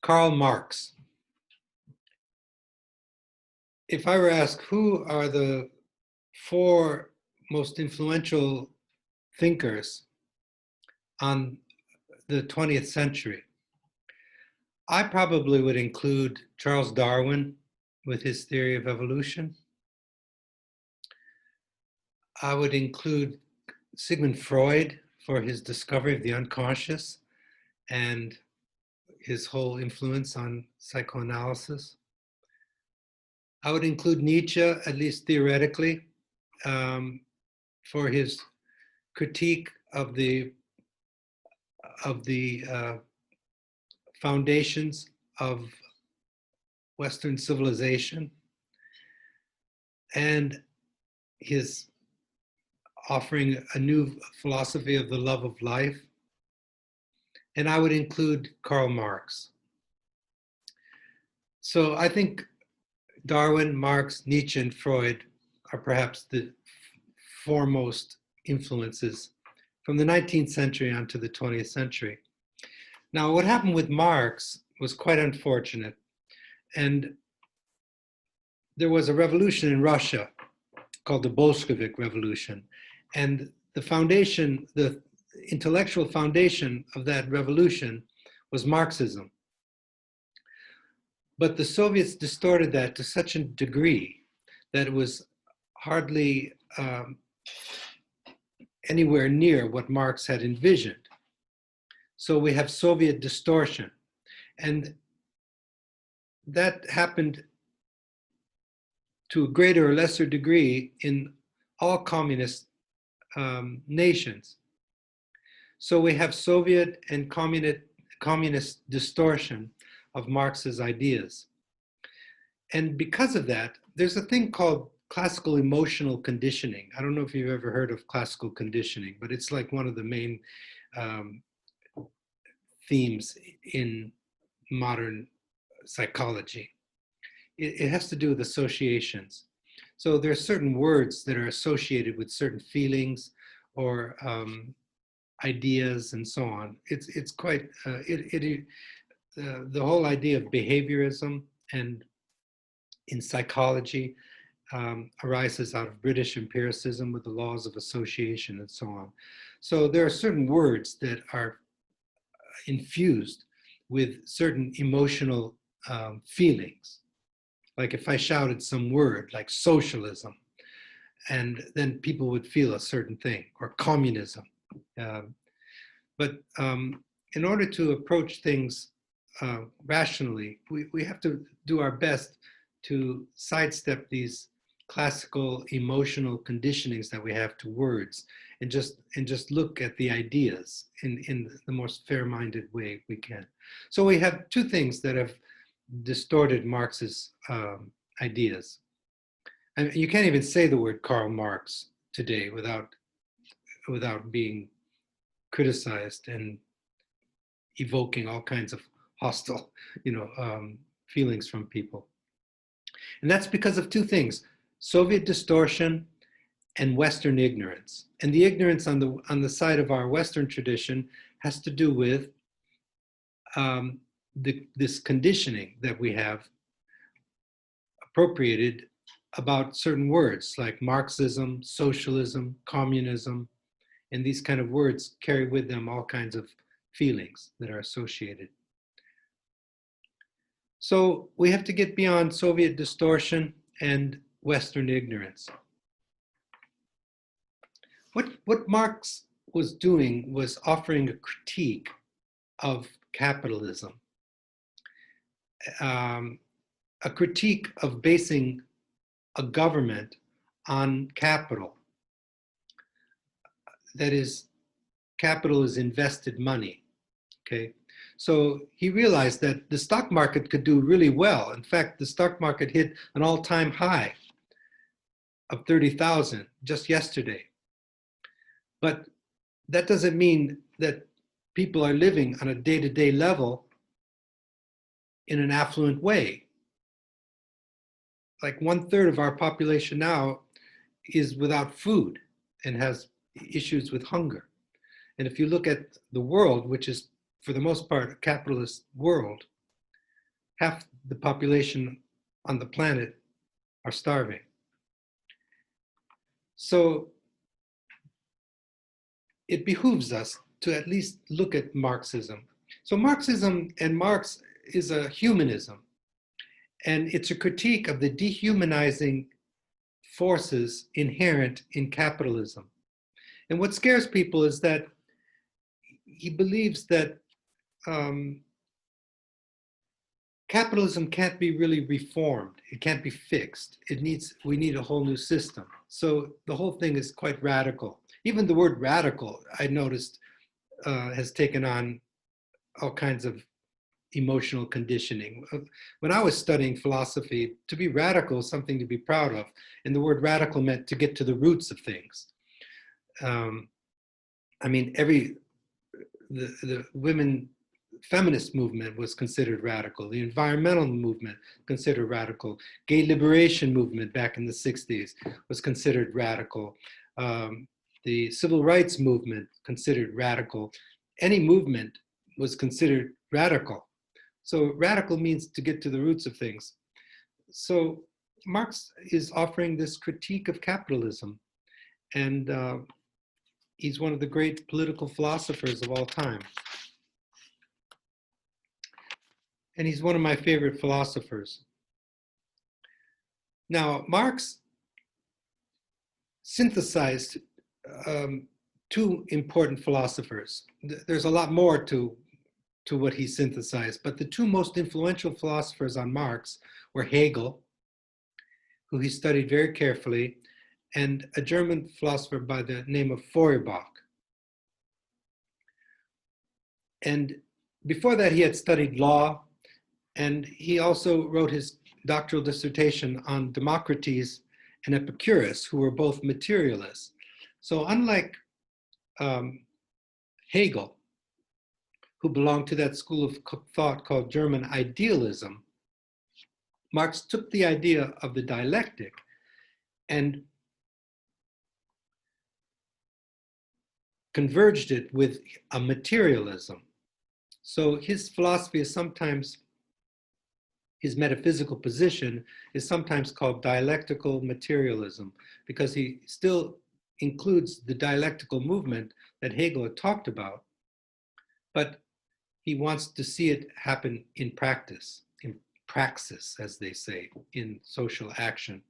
Karl Marx. If I were asked who are the four most influential thinkers on the 20th century, I probably would include Charles Darwin with his theory of evolution. I would include Sigmund Freud for his discovery of the unconscious and his whole influence on psychoanalysis. I would include Nietzsche, at least theoretically, for his critique of the foundations of Western civilization and his offering a new philosophy of the love of life. And I would include Karl Marx. So I think Darwin, Marx, Nietzsche, and Freud are perhaps the foremost influences from the 19th century onto the 20th century. Now, what happened with Marx was quite unfortunate. And there was a revolution in Russia called the Bolshevik Revolution. And the foundation, the intellectual foundation of that revolution was Marxism. But the Soviets distorted that to such a degree that it was hardly anywhere near what Marx had envisioned. So we have Soviet distortion. And that happened to a greater or lesser degree in all communist nations. So we have Soviet and communist distortion of Marx's ideas. And because of that, there's a thing called classical emotional conditioning. I don't know if you've ever heard of classical conditioning, but it's like one of the main themes in modern psychology. It has to do with associations. So there are certain words that are associated with certain feelings or ideas and so on. It's quite, the whole idea of behaviorism and in psychology arises out of British empiricism with the laws of association and so on. So there are certain words that are infused with certain emotional feelings. Like if I shouted some word like socialism, and then people would feel a certain thing, or communism. But in order to approach things rationally, we have to do our best to sidestep these classical emotional conditionings that we have to words and just look at the ideas in the most fair-minded way we can. So we have two things that have distorted Marx's ideas. And you can't even say the word Karl Marx today without being criticized and evoking all kinds of hostile, feelings from people. And that's because of two things: Soviet distortion and Western ignorance. And the ignorance on the side of our Western tradition has to do with this conditioning that we have appropriated about certain words like Marxism, socialism, communism, and these kind of words carry with them all kinds of feelings that are associated. So we have to get beyond Soviet distortion and Western ignorance. What Marx was doing was offering a critique of capitalism, a critique of basing a government on capital. That is, capital is invested money, okay? So he realized that the stock market could do really well. In fact, the stock market hit an all-time high of 30,000 just yesterday. But that doesn't mean that people are living on a day-to-day level in an affluent way. Like 1/3 of our population now is without food and has issues with hunger. And if you look at the world, which is for the most part a capitalist world, half the population on the planet are starving. So it behooves us to at least look at Marxism. So Marxism and Marx is a humanism, and it's a critique of the dehumanizing forces inherent in capitalism. And what scares people is that he believes that capitalism can't be really reformed. It can't be fixed. We need a whole new system. So the whole thing is quite radical. Even the word radical, I noticed, has taken on all kinds of emotional conditioning. When I was studying philosophy, to be radical is something to be proud of. And the word radical meant to get to the roots of things. I mean, the women feminist movement was considered radical. The environmental movement considered radical. Gay liberation movement back in the 60s was considered radical. The civil rights movement considered radical. Any movement was considered radical. So radical means to get to the roots of things. So Marx is offering this critique of capitalism, and he's one of the great political philosophers of all time. And he's one of my favorite philosophers. Now, Marx synthesized two important philosophers. There's a lot more to what he synthesized, but the two most influential philosophers on Marx were Hegel, who he studied very carefully, and a German philosopher by the name of Feuerbach. And before that, he had studied law, and he also wrote his doctoral dissertation on Democritus and Epicurus, who were both materialists. So unlike Hegel, who belonged to that school of thought called German idealism, Marx took the idea of the dialectic and converged it with a materialism. So his philosophy is sometimes, his metaphysical position is sometimes called dialectical materialism, because he still includes the dialectical movement that Hegel had talked about, but he wants to see it happen in practice, in praxis, as they say, in social action.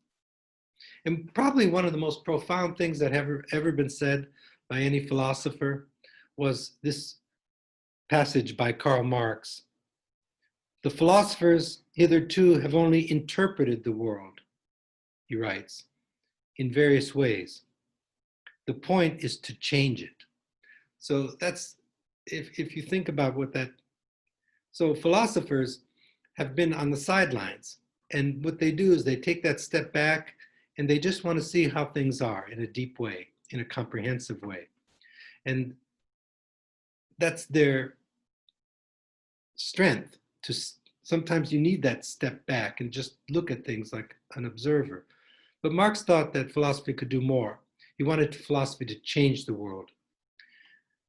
And probably one of the most profound things that have ever been said by any philosopher was this passage by Karl Marx. The philosophers hitherto have only interpreted the world, he writes, in various ways. The point is to change it. So that's, if you think about what that, so philosophers have been on the sidelines, and what they do is they take that step back and they just want to see how things are in a deep way, in a comprehensive way. And that's their strength. Sometimes you need that step back and just look at things like an observer. But Marx thought that philosophy could do more. He wanted philosophy to change the world.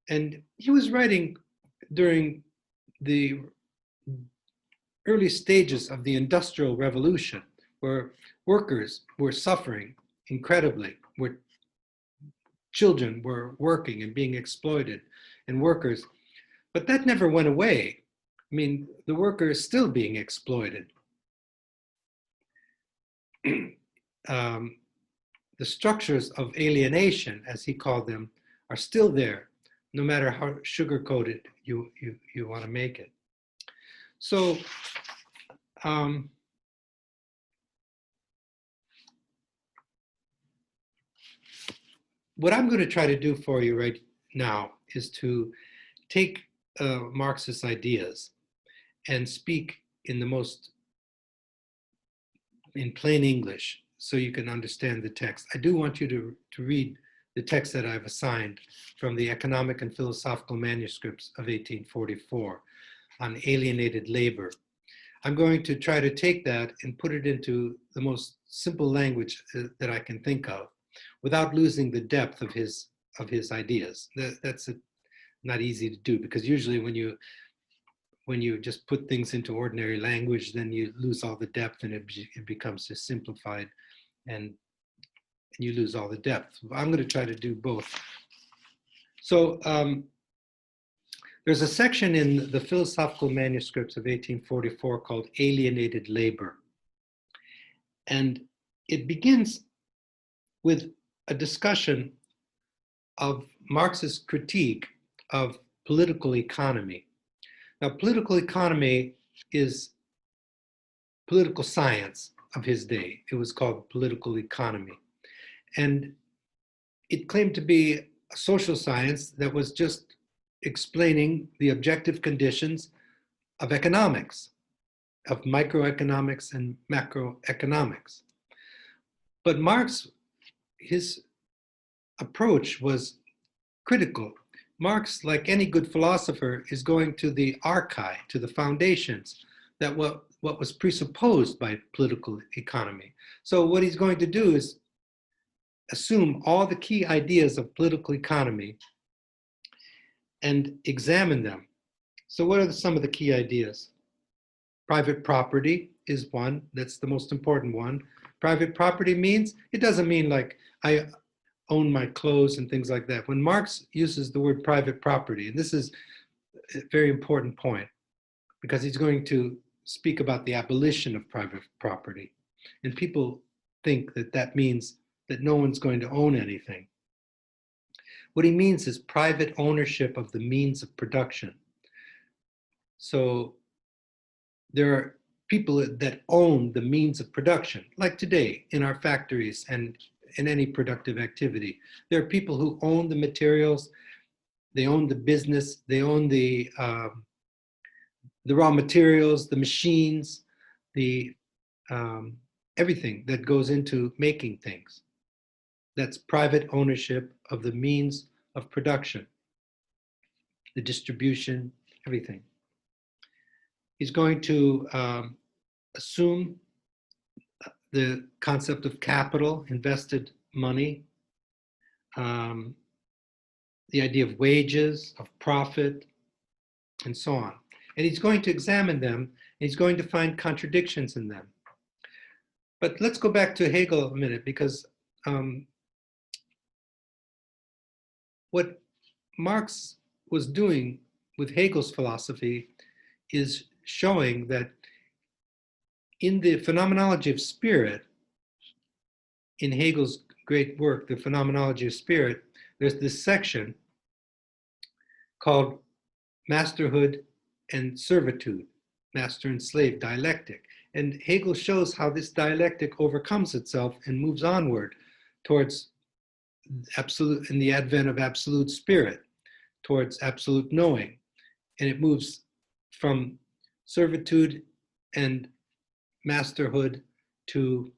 And he was writing during the early stages of the Industrial Revolution, where workers were suffering incredibly, where children were working and being exploited, and workers, but that never went away. I mean, the worker is still being exploited. The structures of alienation, as he called them, are still there, no matter how sugar-coated you want to make it. So, what I'm going to try to do for you right now is to take Marxist ideas and speak in plain English so you can understand the text. I do want you to read the text that I've assigned from the Economic and Philosophical Manuscripts of 1844 on alienated labor. I'm going to try to take that and put it into the most simple language that I can think of, without losing the depth of his ideas. That's not easy to do, because usually when when you just put things into ordinary language, then you lose all the depth and it becomes just simplified and you lose all the depth. I'm going to try to do both. So there's a section in the philosophical manuscripts of 1844 called Alienated Labor. And it begins with a discussion of Marx's critique of political economy. Now, political economy is political science of his day. It was called political economy. And it claimed to be a social science that was just explaining the objective conditions of economics, of microeconomics and macroeconomics. But Marx, his approach was critical. Marx, like any good philosopher, is going to the archive, to the foundations, that what was presupposed by political economy. So what he's going to do is assume all the key ideas of political economy and examine them. So what are some of the key ideas? Private property is one, that's the most important one. Private property means, it doesn't mean like I own my clothes and things like that. When Marx uses the word private property, and this is a very important point, because he's going to speak about the abolition of private property. And people think that that means that no one's going to own anything. What he means is private ownership of the means of production. So there are people that own the means of production, like today in our factories and in any productive activity. There are people who own the materials, they own the business, they own the raw materials, the machines, the everything that goes into making things. That's private ownership of the means of production, the distribution, everything. He's going to assume the concept of capital, invested money, the idea of wages, of profit, and so on. And he's going to examine them, and he's going to find contradictions in them. But let's go back to Hegel a minute, because what Marx was doing with Hegel's philosophy is showing that in the phenomenology of spirit, in Hegel's great work, The Phenomenology of Spirit, there's this section called Masterhood and Servitude, master and slave dialectic. And Hegel shows how this dialectic overcomes itself and moves onward towards absolute, in the advent of absolute spirit, towards absolute knowing. And it moves from servitude and masterhood to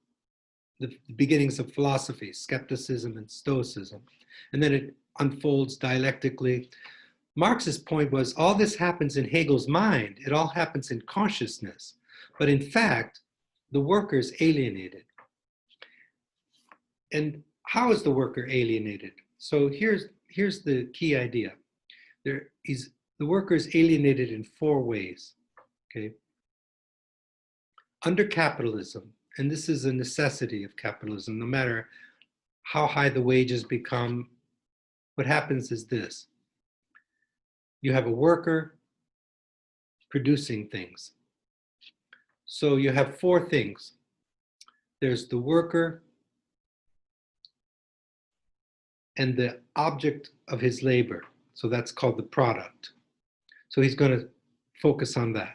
the beginnings of philosophy, skepticism and stoicism. And then it unfolds dialectically. Marx's point was all this happens in Hegel's mind. It all happens in consciousness. But in fact, the worker is alienated. And how is the worker alienated? So here's the key idea. The worker is alienated in four ways. Okay. Under capitalism, and this is a necessity of capitalism, no matter how high the wages become, what happens is this. You have a worker producing things. So you have four things. There's the worker and the object of his labor. So that's called the product. So he's going to focus on that.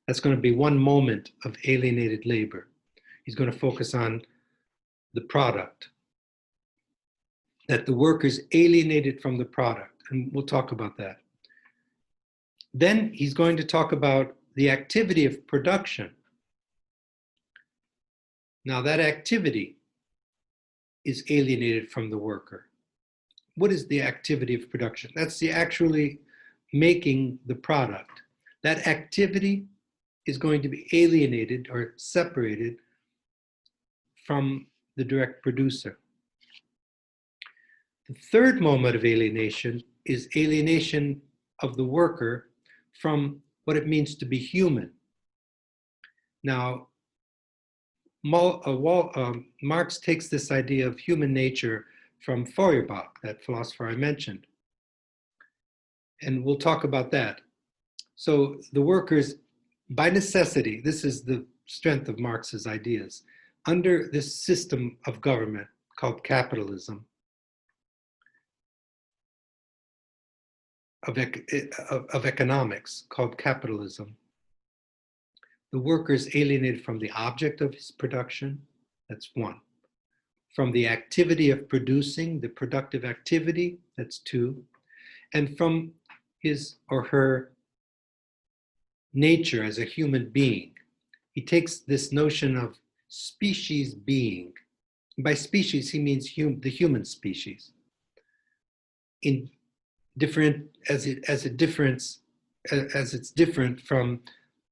That's going to be one moment of alienated labor. He's going to focus on the product, that the worker's alienated from the product. And we'll talk about that. Then he's going to talk about the activity of production. Now that activity is alienated from the worker. What is the activity of production? That's the actually making the product. That activity is going to be alienated or separated from the direct producer. The third moment of alienation is alienation of the worker from what it means to be human. Now, Marx takes this idea of human nature from Feuerbach, that philosopher I mentioned. And we'll talk about that. So the workers, by necessity, this is the strength of Marx's ideas, under this system of government called capitalism, of economics called capitalism, the worker is alienated from the object of his production, that's one. From the activity of producing, the productive activity, that's two. And from his or her nature as a human being. He takes this notion of species being. By species, he means the human species. In different, as it's different from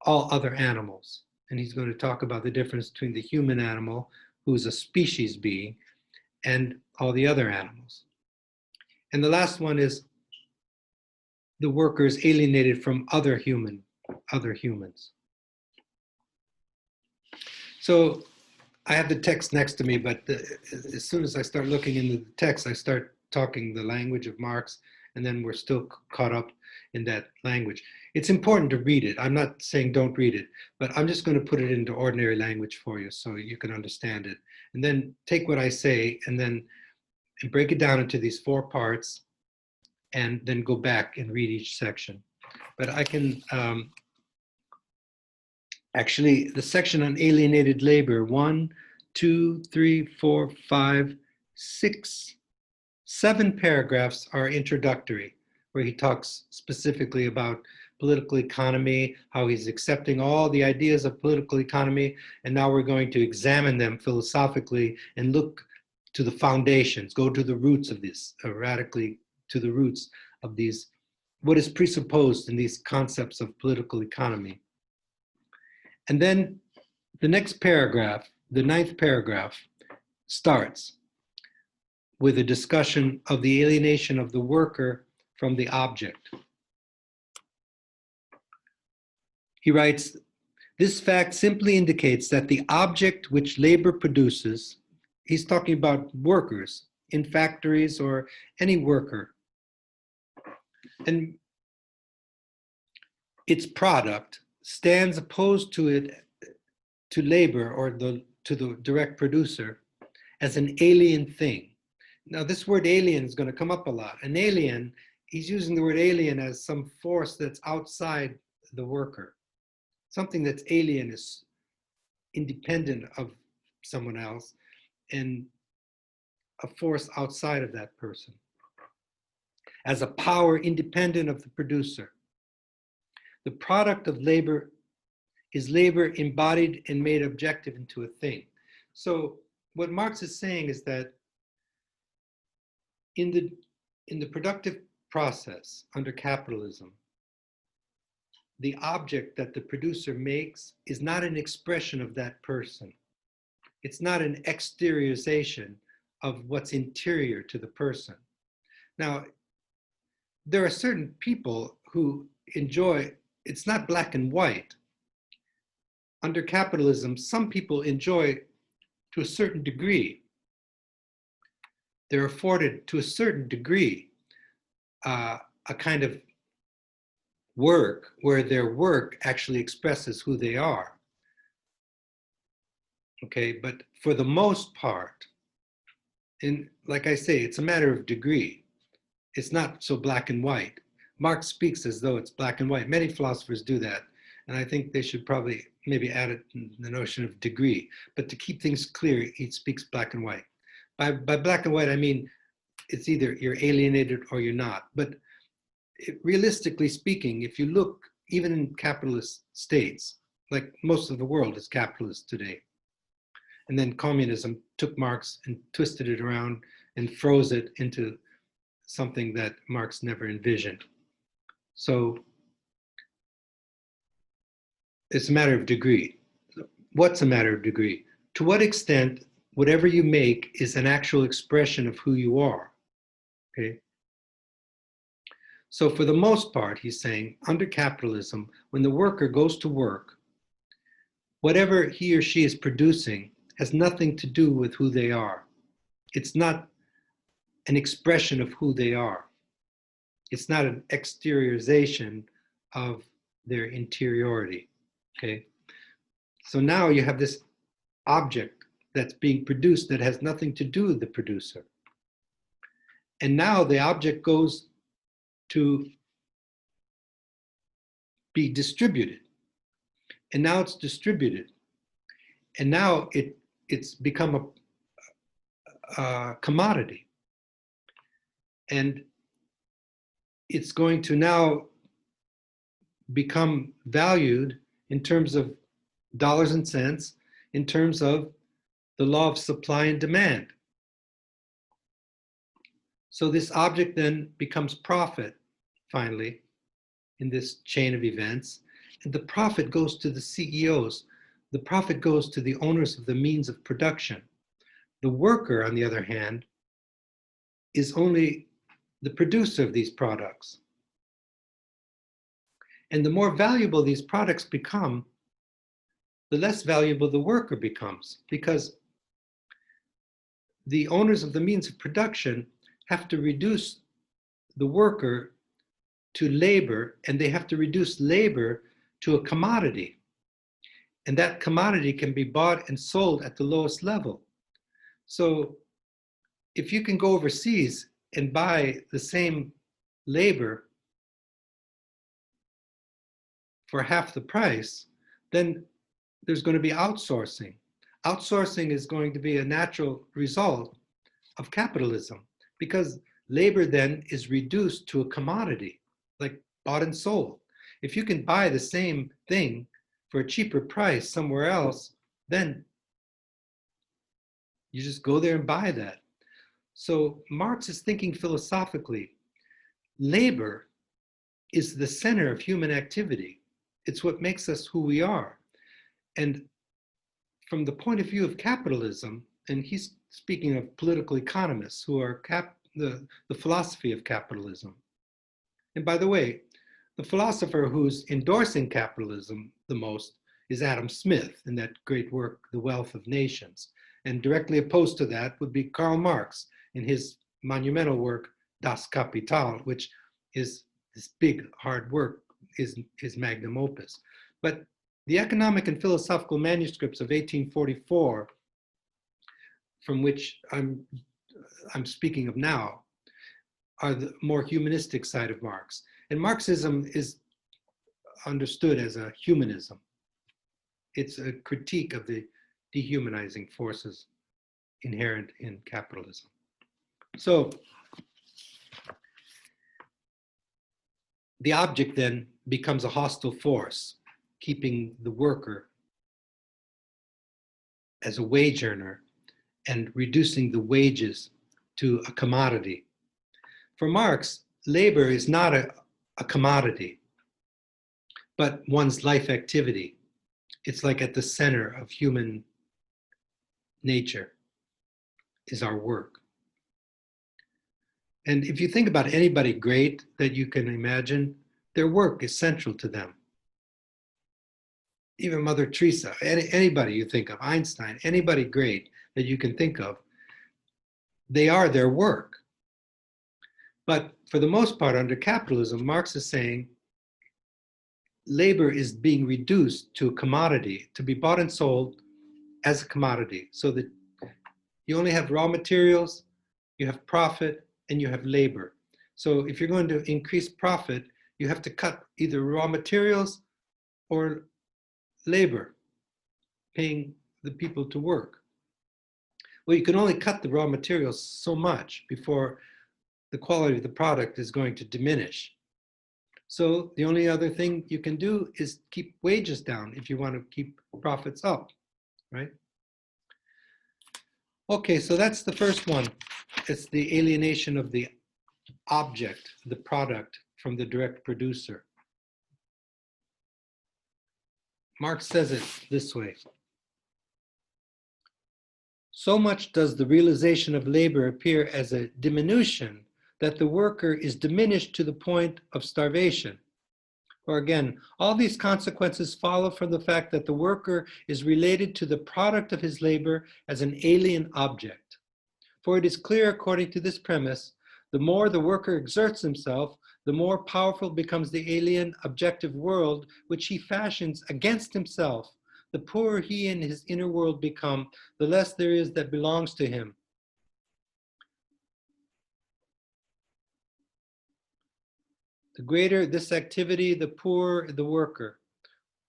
all other animals. And he's going to talk about the difference between the human animal, who's a species being, and all the other animals. And the last one is the worker is alienated from other humans. So I have the text next to me, but as soon as I start looking into the text, I start talking the language of Marx, and then we're still caught up in that language. It's important to read it. I'm not saying don't read it, but I'm just going to put it into ordinary language for you so you can understand it. And then take what I say and then break it down into these 4 parts, and then go back and read each section. But I can, actually, the section on alienated labor, 1, 2, 3, 4, 5, 6, 7 paragraphs are introductory, where he talks specifically about political economy, how he's accepting all the ideas of political economy, and now we're going to examine them philosophically and look to the foundations, go to the roots of this, radically to the roots of these, what is presupposed in these concepts of political economy. And then the next paragraph, the 9th paragraph, starts with a discussion of the alienation of the worker from the object. He writes, this fact simply indicates that the object which labor produces, he's talking about workers in factories or any worker, and its product stands opposed to it, to labor or to the direct producer, as an alien thing. Now this word alien is going to come up a lot. An alien, he's using the word alien as some force that's outside the worker. Something that's alien is independent of someone else and a force outside of that person. As a power independent of the producer. The product of labor is labor embodied and made objective into a thing. So what Marx is saying is that in the productive process under capitalism, the object that the producer makes is not an expression of that person. It's not an exteriorization of what's interior to the person. Now, there are certain people who enjoy, it's not black and white. Under capitalism, some people enjoy to a certain degree. They're afforded to a certain degree a kind of work where their work actually expresses who they are. Okay, but for the most part, and like I say, it's a matter of degree. It's not so black and white. Marx speaks as though it's black and white. Many philosophers do that. And I think they should probably maybe add it in the notion of degree. But to keep things clear, he speaks black and white. By black and white, I mean, it's either you're alienated or you're not. But realistically speaking, if you look, even in capitalist states, like most of the world is capitalist today. And then communism took Marx and twisted it around and froze it into something that Marx never envisioned. So it's a matter of degree. What's a matter of degree? To what extent whatever you make is an actual expression of who you are, okay? So for the most part, he's saying, under capitalism, when the worker goes to work, whatever he or she is producing has nothing to do with who they are. It's not an expression of who they are. It's not an exteriorization of their interiority, okay? So now you have this object that's being produced that has nothing to do with the producer. And now the object goes to be distributed. And now it's distributed. And now it's become a commodity. And it's going to now become valued in terms of dollars and cents, in terms of the law of supply and demand. So this object then becomes profit, finally, in this chain of events. And the profit goes to the CEOs. The profit goes to the owners of the means of production. The worker, on the other hand, is only the producer of these products. And the more valuable these products become, the less valuable the worker becomes, because the owners of the means of production have to reduce the worker to labor, and they have to reduce labor to a commodity. And that commodity can be bought and sold at the lowest level. So if you can go overseas and buy the same labor for half the price, then there's going to be outsourcing. Outsourcing is going to be a natural result of capitalism, because labor then is reduced to a commodity, like bought and sold. If you can buy the same thing for a cheaper price somewhere else, then you just go there and buy that. So Marx is thinking philosophically. Labor is the center of human activity. It's what makes us who we are. And from the point of view of capitalism, and he's speaking of political economists who are the philosophy of capitalism. And by the way, the philosopher who's endorsing capitalism the most is Adam Smith in that great work, The Wealth of Nations. And directly opposed to that would be Karl Marx in his monumental work, Das Kapital, which is this big, hard work, is his magnum opus. But the economic and philosophical manuscripts of 1844, from which I'm speaking of now, are the more humanistic side of Marx. And Marxism is understood as a humanism. It's a critique of the dehumanizing forces inherent in capitalism. So the object then becomes a hostile force, keeping the worker as a wage earner and reducing the wages to a commodity. For Marx, labor is not a commodity, but one's life activity. It's like at the center of human nature is our work. And if you think about anybody great that you can imagine, their work is central to them. Even Mother Teresa, anybody you think of, Einstein, anybody great that you can think of, they are their work. But for the most part, under capitalism, Marx is saying labor is being reduced to a commodity, to be bought and sold as a commodity, so that you only have raw materials, you have profit, and you have labor. So if you're going to increase profit, you have to cut either raw materials or labor, paying the people to work. Well, you can only cut the raw materials so much before the quality of the product is going to diminish. So the only other thing you can do is keep wages down if you want to keep profits up, right? Okay, so that's the first one. It's the alienation of the object, the product, from the direct producer. Marx says it this way. So much does the realization of labor appear as a diminution that the worker is diminished to the point of starvation. Or again, all these consequences follow from the fact that the worker is related to the product of his labor as an alien object. For it is clear, according to this premise, the more the worker exerts himself, the more powerful becomes the alien objective world which he fashions against himself. The poorer he and his inner world become, the less there is that belongs to him. The greater this activity, the poorer the worker.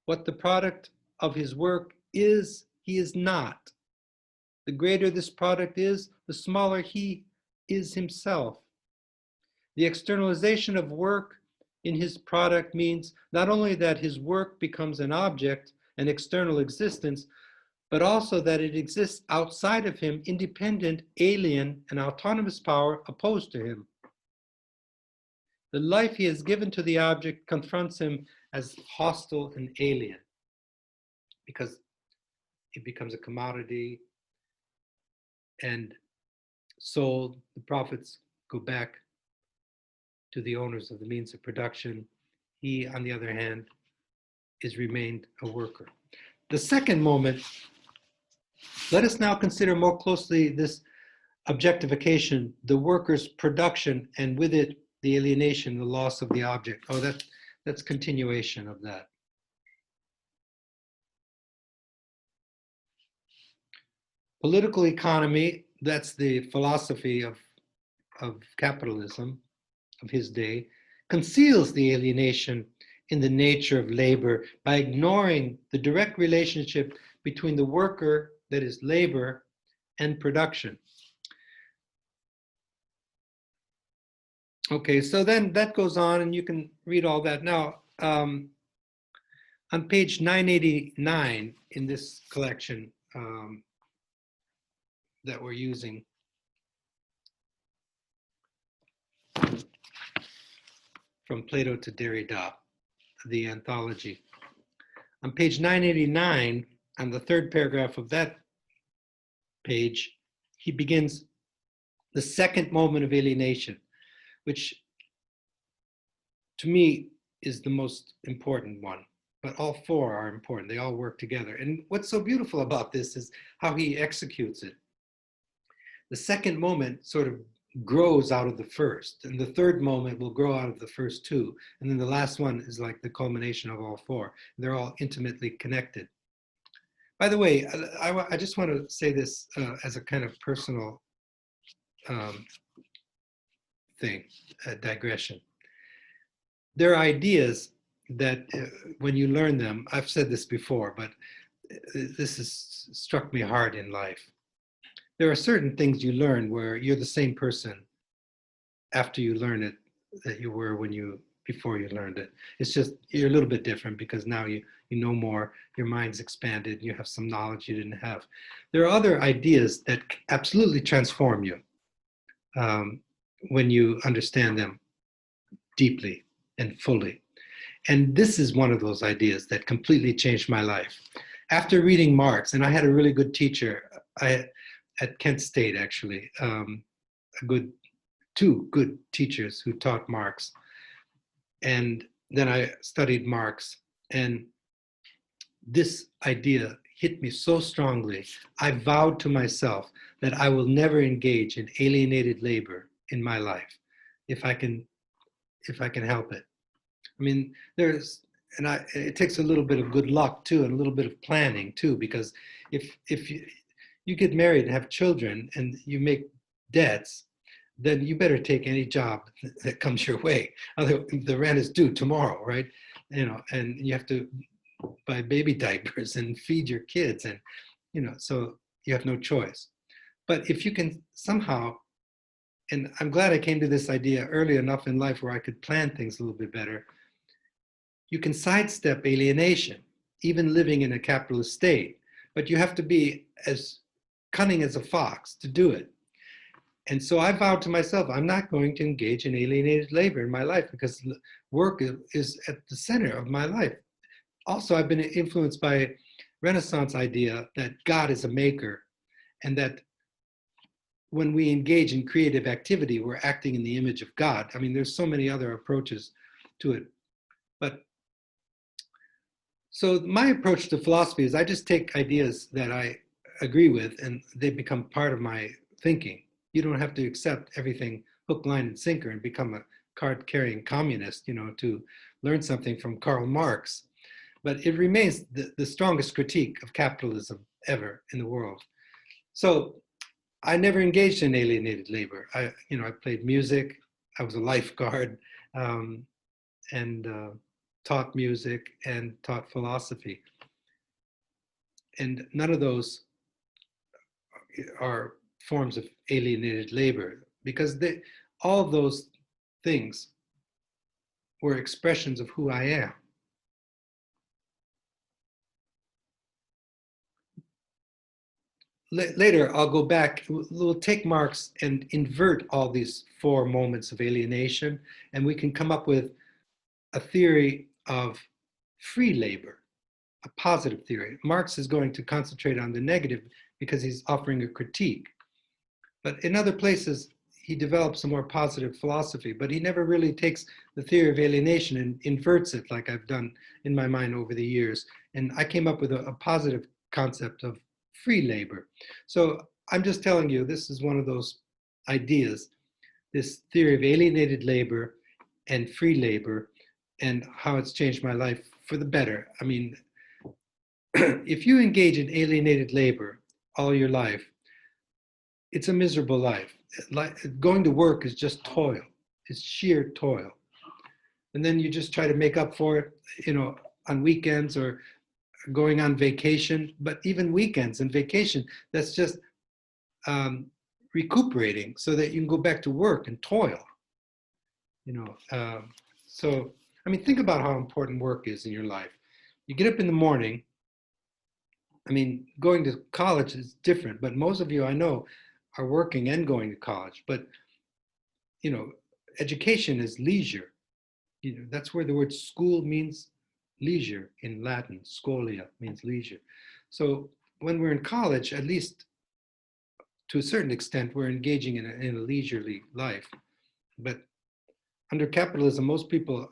What the product of his work is, he is not. The greater this product is, the smaller he is himself. The externalization of work in his product means not only that his work becomes an object, an external existence, but also that it exists outside of him, independent, alien, and autonomous power opposed to him. The life he has given to the object confronts him as hostile and alien, because it becomes a commodity and sold. The profits go back to the owners of the means of production. He, on the other hand, is remained a worker. The second moment, let us now consider more closely this objectification, the worker's production, and with it, the alienation, the loss of the object. Oh, that's continuation of that. Political economy, that's the philosophy of capitalism of his day, conceals the alienation in the nature of labor by ignoring the direct relationship between the worker, that is labor, and production. Okay, so then that goes on, and you can read all that. Now, on page 989 in this collection that we're using, From Plato to Derrida, the anthology. On page 989, on the third paragraph of that page, he begins the second moment of alienation, which to me is the most important one. But all four are important. They all work together. And what's so beautiful about this is how he executes it. The second moment sort of grows out of the first, and the third moment will grow out of the first two, and then the last one is like the culmination of all four. They're all intimately connected. By the way, I just want to say this as a kind of personal thing, a digression. There are ideas that when you learn them, I've said this before, but this has struck me hard in life. There are certain things you learn where you're the same person after you learn it that you were before you learned it. It's just you're a little bit different because now you know more, your mind's expanded, you have some knowledge you didn't have. There are other ideas that absolutely transform you when you understand them deeply and fully. And this is one of those ideas that completely changed my life. After reading Marx, and I had a really good teacher, at Kent State, actually, two good teachers who taught Marx. And then I studied Marx, and this idea hit me so strongly. I vowed to myself that I will never engage in alienated labor in my life, if I can help it. I mean, it takes a little bit of good luck too, and a little bit of planning too, because if you get married and have children and you make debts, then you better take any job that comes your way. Otherwise, the rent is due tomorrow, right? And you have to buy baby diapers and feed your kids, and so you have no choice. But if you can somehow, and I'm glad I came to this idea early enough in life where I could plan things a little bit better, you can sidestep alienation, even living in a capitalist state, but you have to be as cunning as a fox to do it. And so I vowed to myself, I'm not going to engage in alienated labor in my life because work is at the center of my life. Also, I've been influenced by Renaissance idea that God is a maker and that when we engage in creative activity, we're acting in the image of God. I mean, there's so many other approaches to it. But so my approach to philosophy is I just take ideas that I agree with and they become part of my thinking. You don't have to accept everything hook, line, and sinker and become a card-carrying communist, to learn something from Karl Marx. But it remains the strongest critique of capitalism ever in the world. So I never engaged in alienated labor. I played music. I was a lifeguard, and taught music and taught philosophy. And none of those are forms of alienated labor because all of those things were expressions of who I am. Later, I'll go back, we'll take Marx and invert all these four moments of alienation, and we can come up with a theory of free labor, a positive theory. Marx is going to concentrate on the negative because he's offering a critique. But in other places, he develops a more positive philosophy, but he never really takes the theory of alienation and inverts it like I've done in my mind over the years. And I came up with a positive concept of free labor. So I'm just telling you, this is one of those ideas, this theory of alienated labor and free labor, and how it's changed my life for the better. I mean, if you engage in alienated labor all your life, it's a miserable life. Going to work is just toil. It's sheer toil. And then you just try to make up for it, on weekends or going on vacation. But even weekends and vacation, that's just recuperating so that you can go back to work and toil. So, I mean, think about how important work is in your life. You get up in the morning. I mean, going to college is different, but most of you I know are working and going to college. But, education is leisure. That's where the word school means leisure in Latin. Scholia means leisure. So when we're in college, at least to a certain extent, we're engaging in a leisurely life. But under capitalism, most people,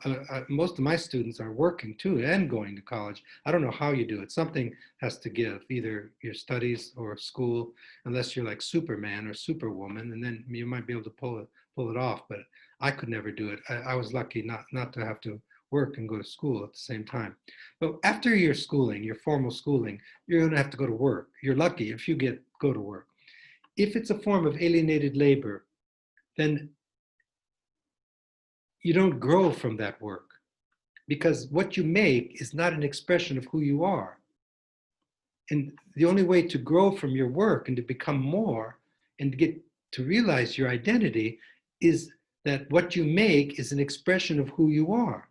most of my students are working too and going to college. I don't know how you do it. Something has to give, either your studies or school, unless you're like Superman or Superwoman, and then you might be able to pull it off. But I could never do it. I was lucky not to have to work and go to school at the same time. But after your schooling, your formal schooling, you're going to have to go to work. You're lucky if you go to work. If it's a form of alienated labor, then you don't grow from that work, because what you make is not an expression of who you are. And the only way to grow from your work and to become more and to get to realize your identity is that what you make is an expression of who you are.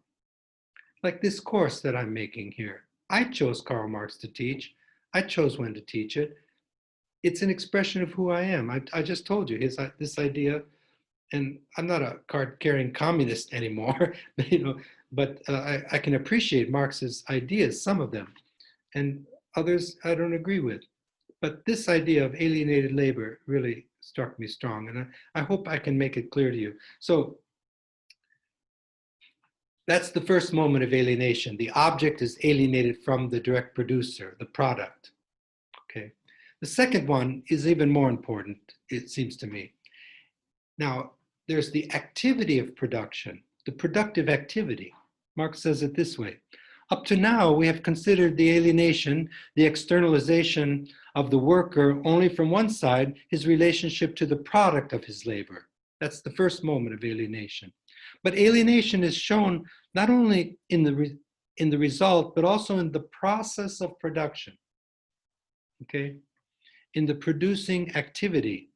Like this course that I'm making here. I chose Karl Marx to teach. I chose when to teach it. It's an expression of who I am. I just told you this idea. And I'm not a card-carrying communist anymore, but I can appreciate Marx's ideas, some of them, and others I don't agree with. But this idea of alienated labor really struck me strong, and I hope I can make it clear to you. So that's the first moment of alienation. The object is alienated from the direct producer, the product. Okay. The second one is even more important, it seems to me. Now, there's the activity of production, the productive activity. Marx says it this way. Up to now, we have considered the alienation, the externalization of the worker only from one side, his relationship to the product of his labor. That's the first moment of alienation. But alienation is shown not only in the result, but also in the process of production, okay? In the producing activity.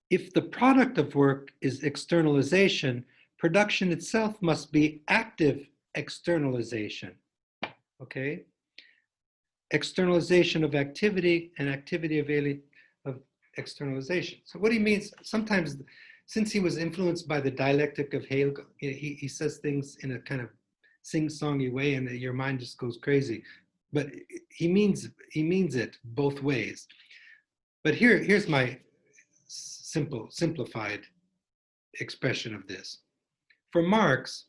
If the product of work is externalization, production itself must be active externalization, okay? Externalization of activity and activity of externalization. So what he means, sometimes, since he was influenced by the dialectic of Hegel, he says things in a kind of sing-songy way and your mind just goes crazy. But he means it both ways. But here's my simplified expression of this. For Marx,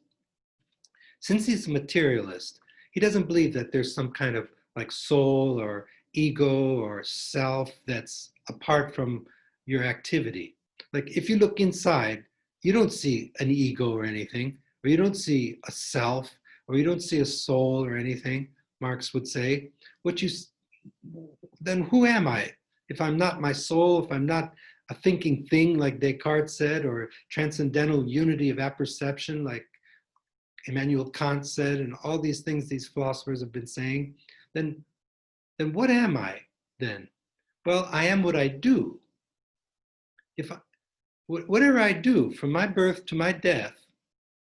since he's a materialist, he doesn't believe that there's some kind of like soul or ego or self that's apart from your activity. Like if you look inside, you don't see an ego or anything, or you don't see a self, or you don't see a soul or anything, Marx would say. What you then who am I? If I'm not my soul, if I'm not a thinking thing like Descartes said, or transcendental unity of apperception like Immanuel Kant said, and all these things these philosophers have been saying, then what am I then? Well, I am what I do. If I, whatever I do from my birth to my death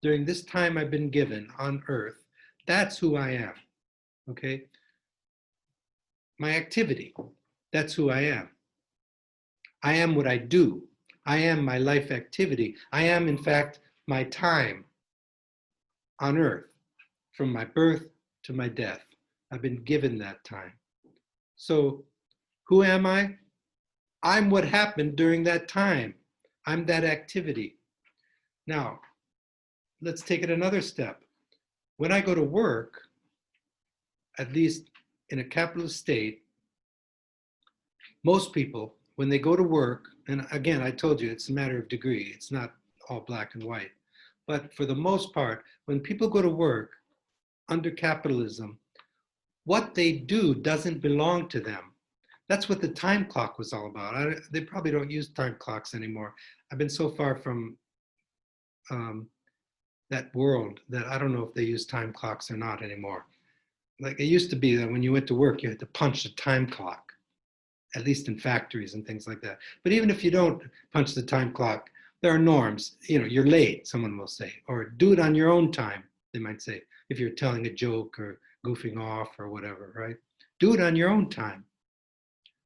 during this time I've been given on earth, that's who I am. Okay? My activity, that's who I am. I am what I do. I am my life activity. I am, in fact, my time on earth from my birth to my death. I've been given that time. So who am I? I'm what happened during that time. I'm that activity. Now, let's take it another step. When I go to work, at least in a capitalist state, most people, when they go to work, and again, I told you it's a matter of degree, it's not all black and white. But for the most part, when people go to work under capitalism, what they do doesn't belong to them. That's what the time clock was all about. They probably don't use time clocks anymore. I've been so far from that world that I don't know if they use time clocks or not anymore. Like it used to be that when you went to work, you had to punch the time clock, at least in factories and things like that. But even if you don't punch the time clock, there are norms. You know, you're late, someone will say, or do it on your own time, they might say, if you're telling a joke or goofing off or whatever, right? Do it on your own time.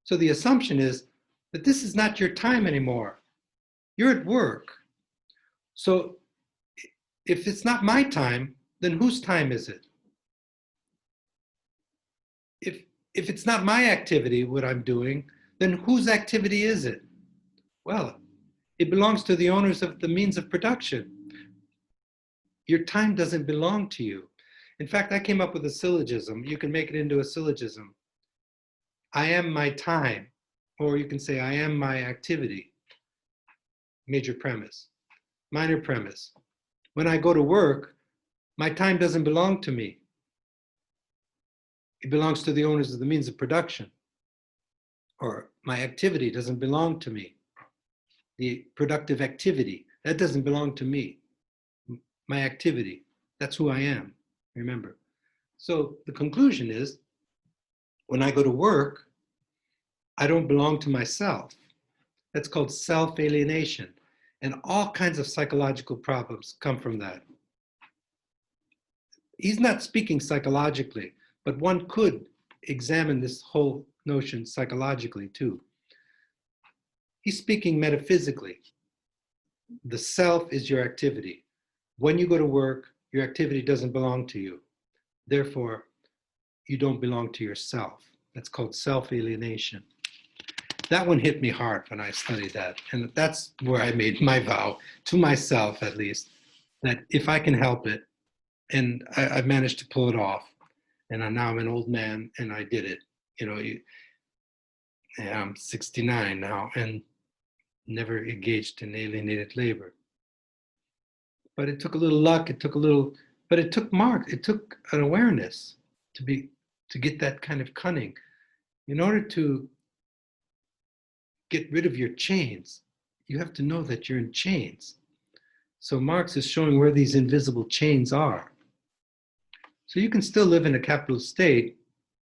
So the assumption is that this is not your time anymore. You're at work. So if it's not my time, then whose time is it? If it's not my activity, what I'm doing, then whose activity is it? Well, it belongs to the owners of the means of production. Your time doesn't belong to you. In fact, I came up with a syllogism. You can make it into a syllogism. I am my time, or you can say I am my activity. Major premise. Minor premise. When I go to work, my time doesn't belong to me. It belongs to the owners of the means of production. Or my activity doesn't belong to me. The productive activity, that doesn't belong to me. My activity, that's who I am, remember. So the conclusion is, when I go to work, I don't belong to myself. That's called self-alienation. And all kinds of psychological problems come from that. He's not speaking psychologically, but one could examine this whole notion psychologically too. He's speaking metaphysically. The self is your activity. When you go to work, your activity doesn't belong to you. Therefore, you don't belong to yourself. That's called self-alienation. That one hit me hard when I studied that. And that's where I made my vow, to myself at least, that if I can help it, and I've managed to pull it off, and now I'm an old man and I did it. You know, I'm 69 now and never engaged in alienated labor. But it took a little luck, but it took Marx, it took an awareness to get that kind of cunning. In order to get rid of your chains, you have to know that you're in chains. So Marx is showing where these invisible chains are. So you can still live in a capitalist state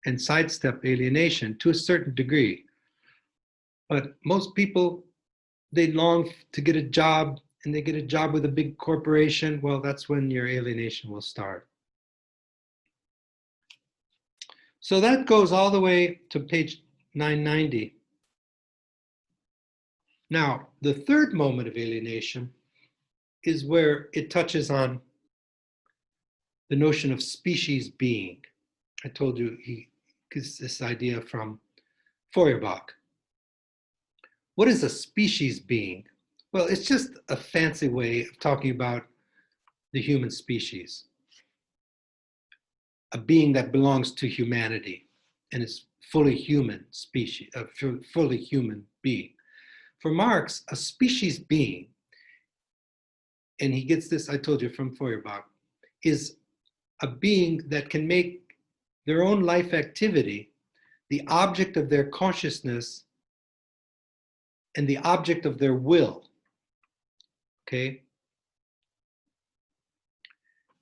and sidestep alienation to a certain degree. But most people, they long to get a job, and they get a job with a big corporation. Well, that's when your alienation will start. So that goes all the way to page 990. Now, the third moment of alienation is where it touches on the notion of species being. I told you he gets this idea from Feuerbach. What is a species being? Well, it's just a fancy way of talking about the human species, a being that belongs to humanity and is fully human species, a fully human being. For Marx, a species being, and he gets this, I told you, from Feuerbach, is a being that can make their own life activity the object of their consciousness and the object of their will. Okay?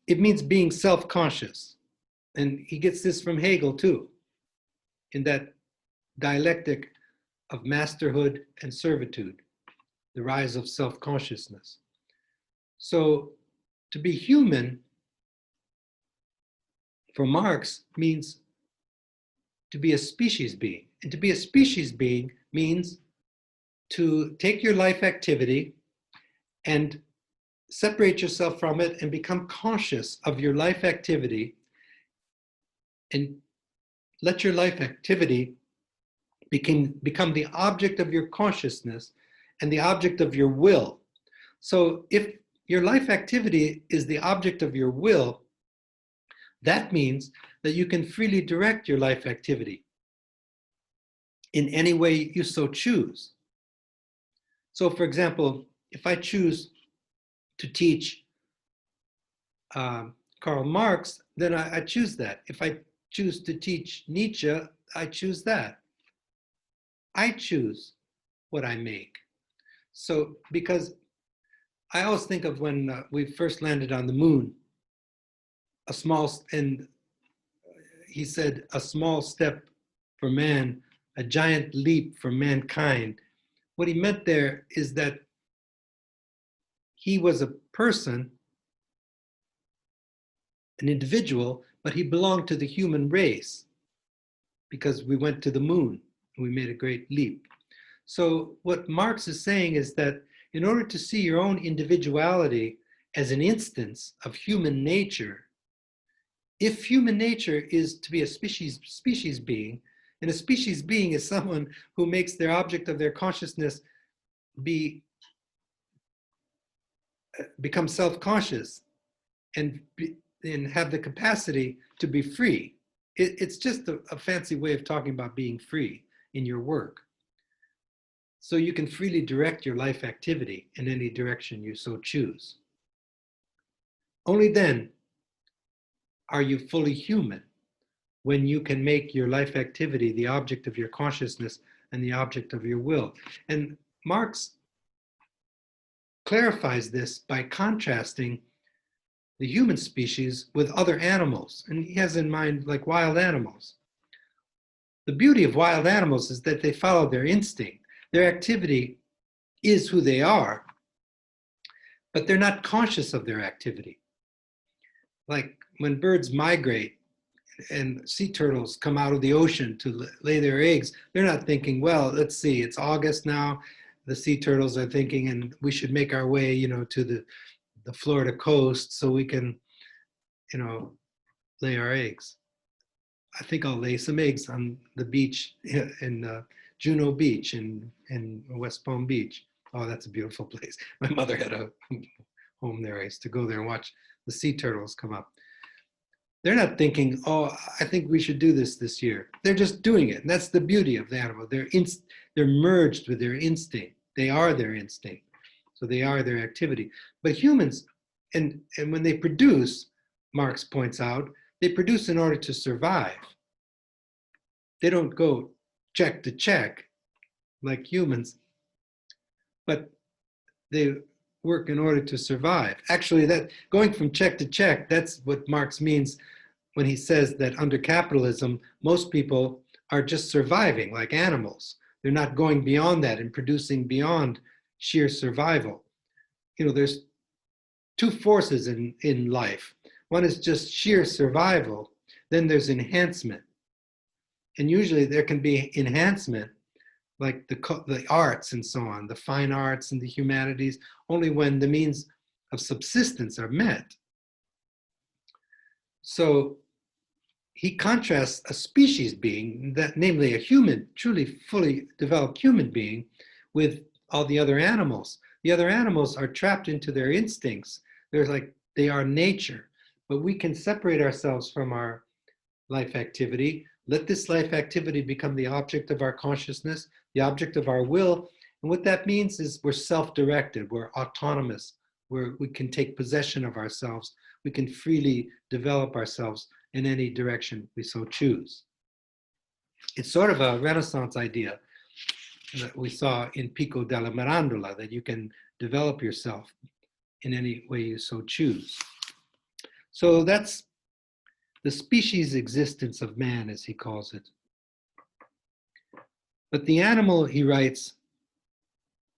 It means being self-conscious. And he gets this from Hegel too, in that dialectic of masterhood and servitude, the rise of self-consciousness. So to be human for Marx means to be a species being. And to be a species being means to take your life activity and separate yourself from it and become conscious of your life activity and let your life activity become the object of your consciousness and the object of your will. So if your life activity is the object of your will, that means that you can freely direct your life activity in any way you so choose. So for example, if I choose to teach Karl Marx, then I choose that. If I choose to teach Nietzsche, I choose that. I choose what I make. So because I always think of when we first landed on the moon, and he said, a small step for man, a giant leap for mankind. What he meant there is that he was a person, an individual, but he belonged to the human race because we went to the moon and we made a great leap. So what Marx is saying is that in order to see your own individuality as an instance of human nature, if human nature is to be a species being, and a species being is someone who makes their object of their consciousness become self-conscious and have the capacity to be free. It's just a fancy way of talking about being free in your work. So you can freely direct your life activity in any direction you so choose. Only then are you fully human, when you can make your life activity the object of your consciousness and the object of your will. And Marx clarifies this by contrasting the human species with other animals. And he has in mind like wild animals. The beauty of wild animals is that they follow their instinct. Their activity is who they are, but they're not conscious of their activity. Like when birds migrate and sea turtles come out of the ocean to lay their eggs, they're not thinking, well, let's see, it's August now. The sea turtles are thinking, and we should make our way, to the Florida coast so we can, lay our eggs. I think I'll lay some eggs on the beach in Juno Beach in West Palm Beach. Oh, that's a beautiful place. My mother had a home there. I used to go there and watch the sea turtles come up. They're not thinking, oh, I think we should do this year. They're just doing it. And that's the beauty of the animal. They're merged with their instinct. They are their instinct. So they are their activity. But humans, and when they produce, Marx points out, they produce in order to survive. They don't go check to check like humans, but they work in order to survive. Actually, that going from check to check, that's what Marx means when he says that under capitalism, most people are just surviving like animals. They're not going beyond that and producing beyond sheer survival. There's two forces in life. One is just sheer survival. Then there's enhancement. And usually there can be enhancement like the arts and so on, the fine arts and the humanities, only when the means of subsistence are met. So he contrasts a species being, that namely a human, truly fully developed human being, with all the other animals. The other animals are trapped into their instincts. They're like, they are nature, but we can separate ourselves from our life activity. Let this life activity become the object of our consciousness, the object of our will. And what that means is we're self-directed, we're autonomous, we can take possession of ourselves, we can freely develop ourselves in any direction we so choose. It's sort of a Renaissance idea that we saw in Pico della Mirandola, that you can develop yourself in any way you so choose. So that's the species existence of man, as he calls it. But the animal, he writes,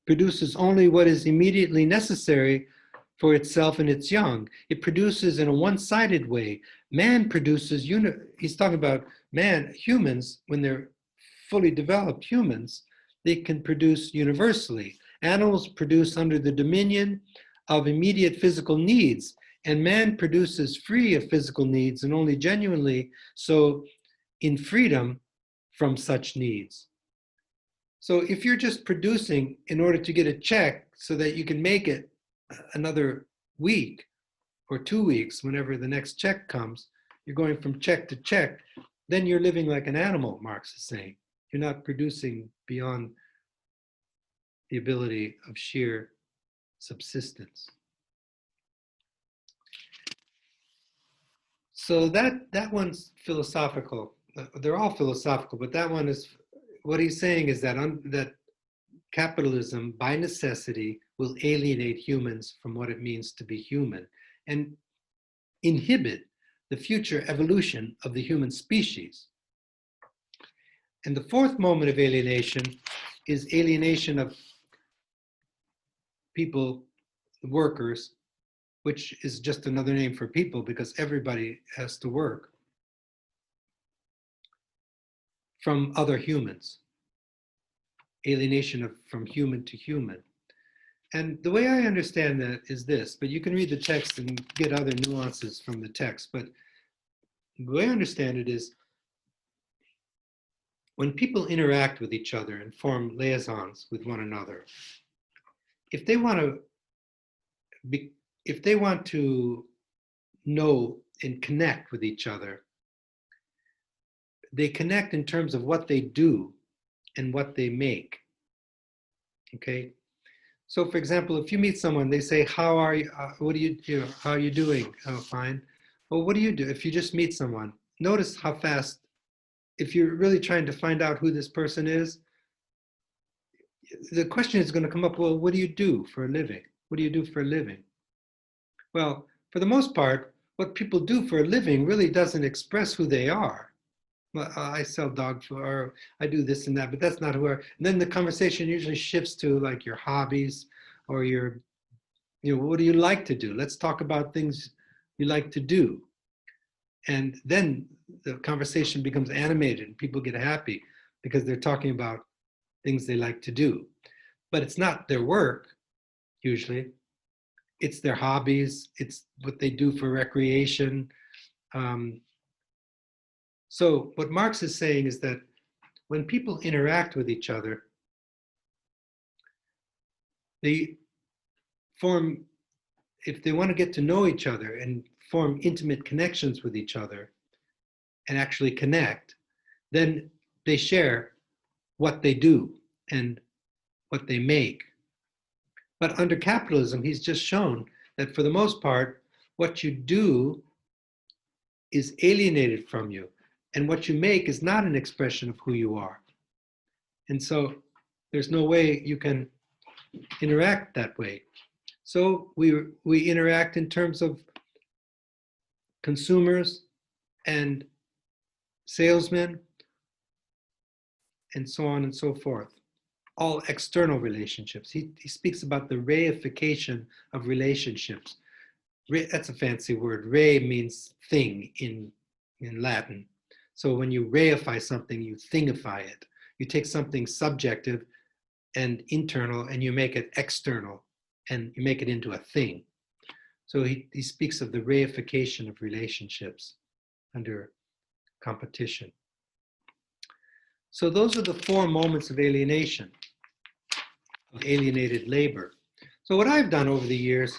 produces only what is immediately necessary for itself and its young. It produces in a one-sided way. Man produces, he's talking about man, humans, when they're fully developed humans, they can produce universally. Animals produce under the dominion of immediate physical needs, and man produces free of physical needs and only genuinely so in freedom from such needs. So if you're just producing in order to get a check so that you can make it another week or 2 weeks, whenever the next check comes, you're going from check to check, then you're living like an animal, Marx is saying. You're not producing beyond the ability of sheer subsistence. So that one's philosophical. They're all philosophical, but that one is, what he's saying is that that capitalism, by necessity, will alienate humans from what it means to be human and inhibit the future evolution of the human species. And the fourth moment of alienation is alienation of people, workers, which is just another name for people because everybody has to work, from other humans. Alienation from human to human. And the way I understand that is this, but you can read the text and get other nuances from the text, but the way I understand it is when people interact with each other and form liaisons with one another, if they want to know and connect with each other, they connect in terms of what they do and what they make. Okay? So for example, if you meet someone, they say, how are you, what do you do, how are you doing? Oh, fine. Well, what do you do? If you just meet someone, notice how fast, if you're really trying to find out who this person is, the question is going to come up, well, what do you do for a living? What do you do for a living? Well, for the most part, what people do for a living really doesn't express who they are. Well, I sell dog food, or I do this and that, but that's not who I are. And then the conversation usually shifts to like your hobbies or your, what do you like to do? Let's talk about things you like to do. And then the conversation becomes animated and people get happy because they're talking about things they like to do. But it's not their work, usually. It's their hobbies. It's what they do for recreation. So what Marx is saying is that when people interact with each other, they form, if they want to get to know each other and form intimate connections with each other and actually connect, then they share what they do and what they make. But under capitalism, he's just shown that for the most part, what you do is alienated from you. And what you make is not an expression of who you are. And so there's no way you can interact that way. So we interact in terms of consumers and salesmen and so on and so forth. All external relationships. He speaks about the reification of relationships. That's a fancy word. Re means thing in Latin. So when you reify something, you thingify it. You take something subjective and internal and you make it external and you make it into a thing. So he speaks of the reification of relationships under competition. So those are the 4 moments of alienation. alienated labor. So what I've done over the years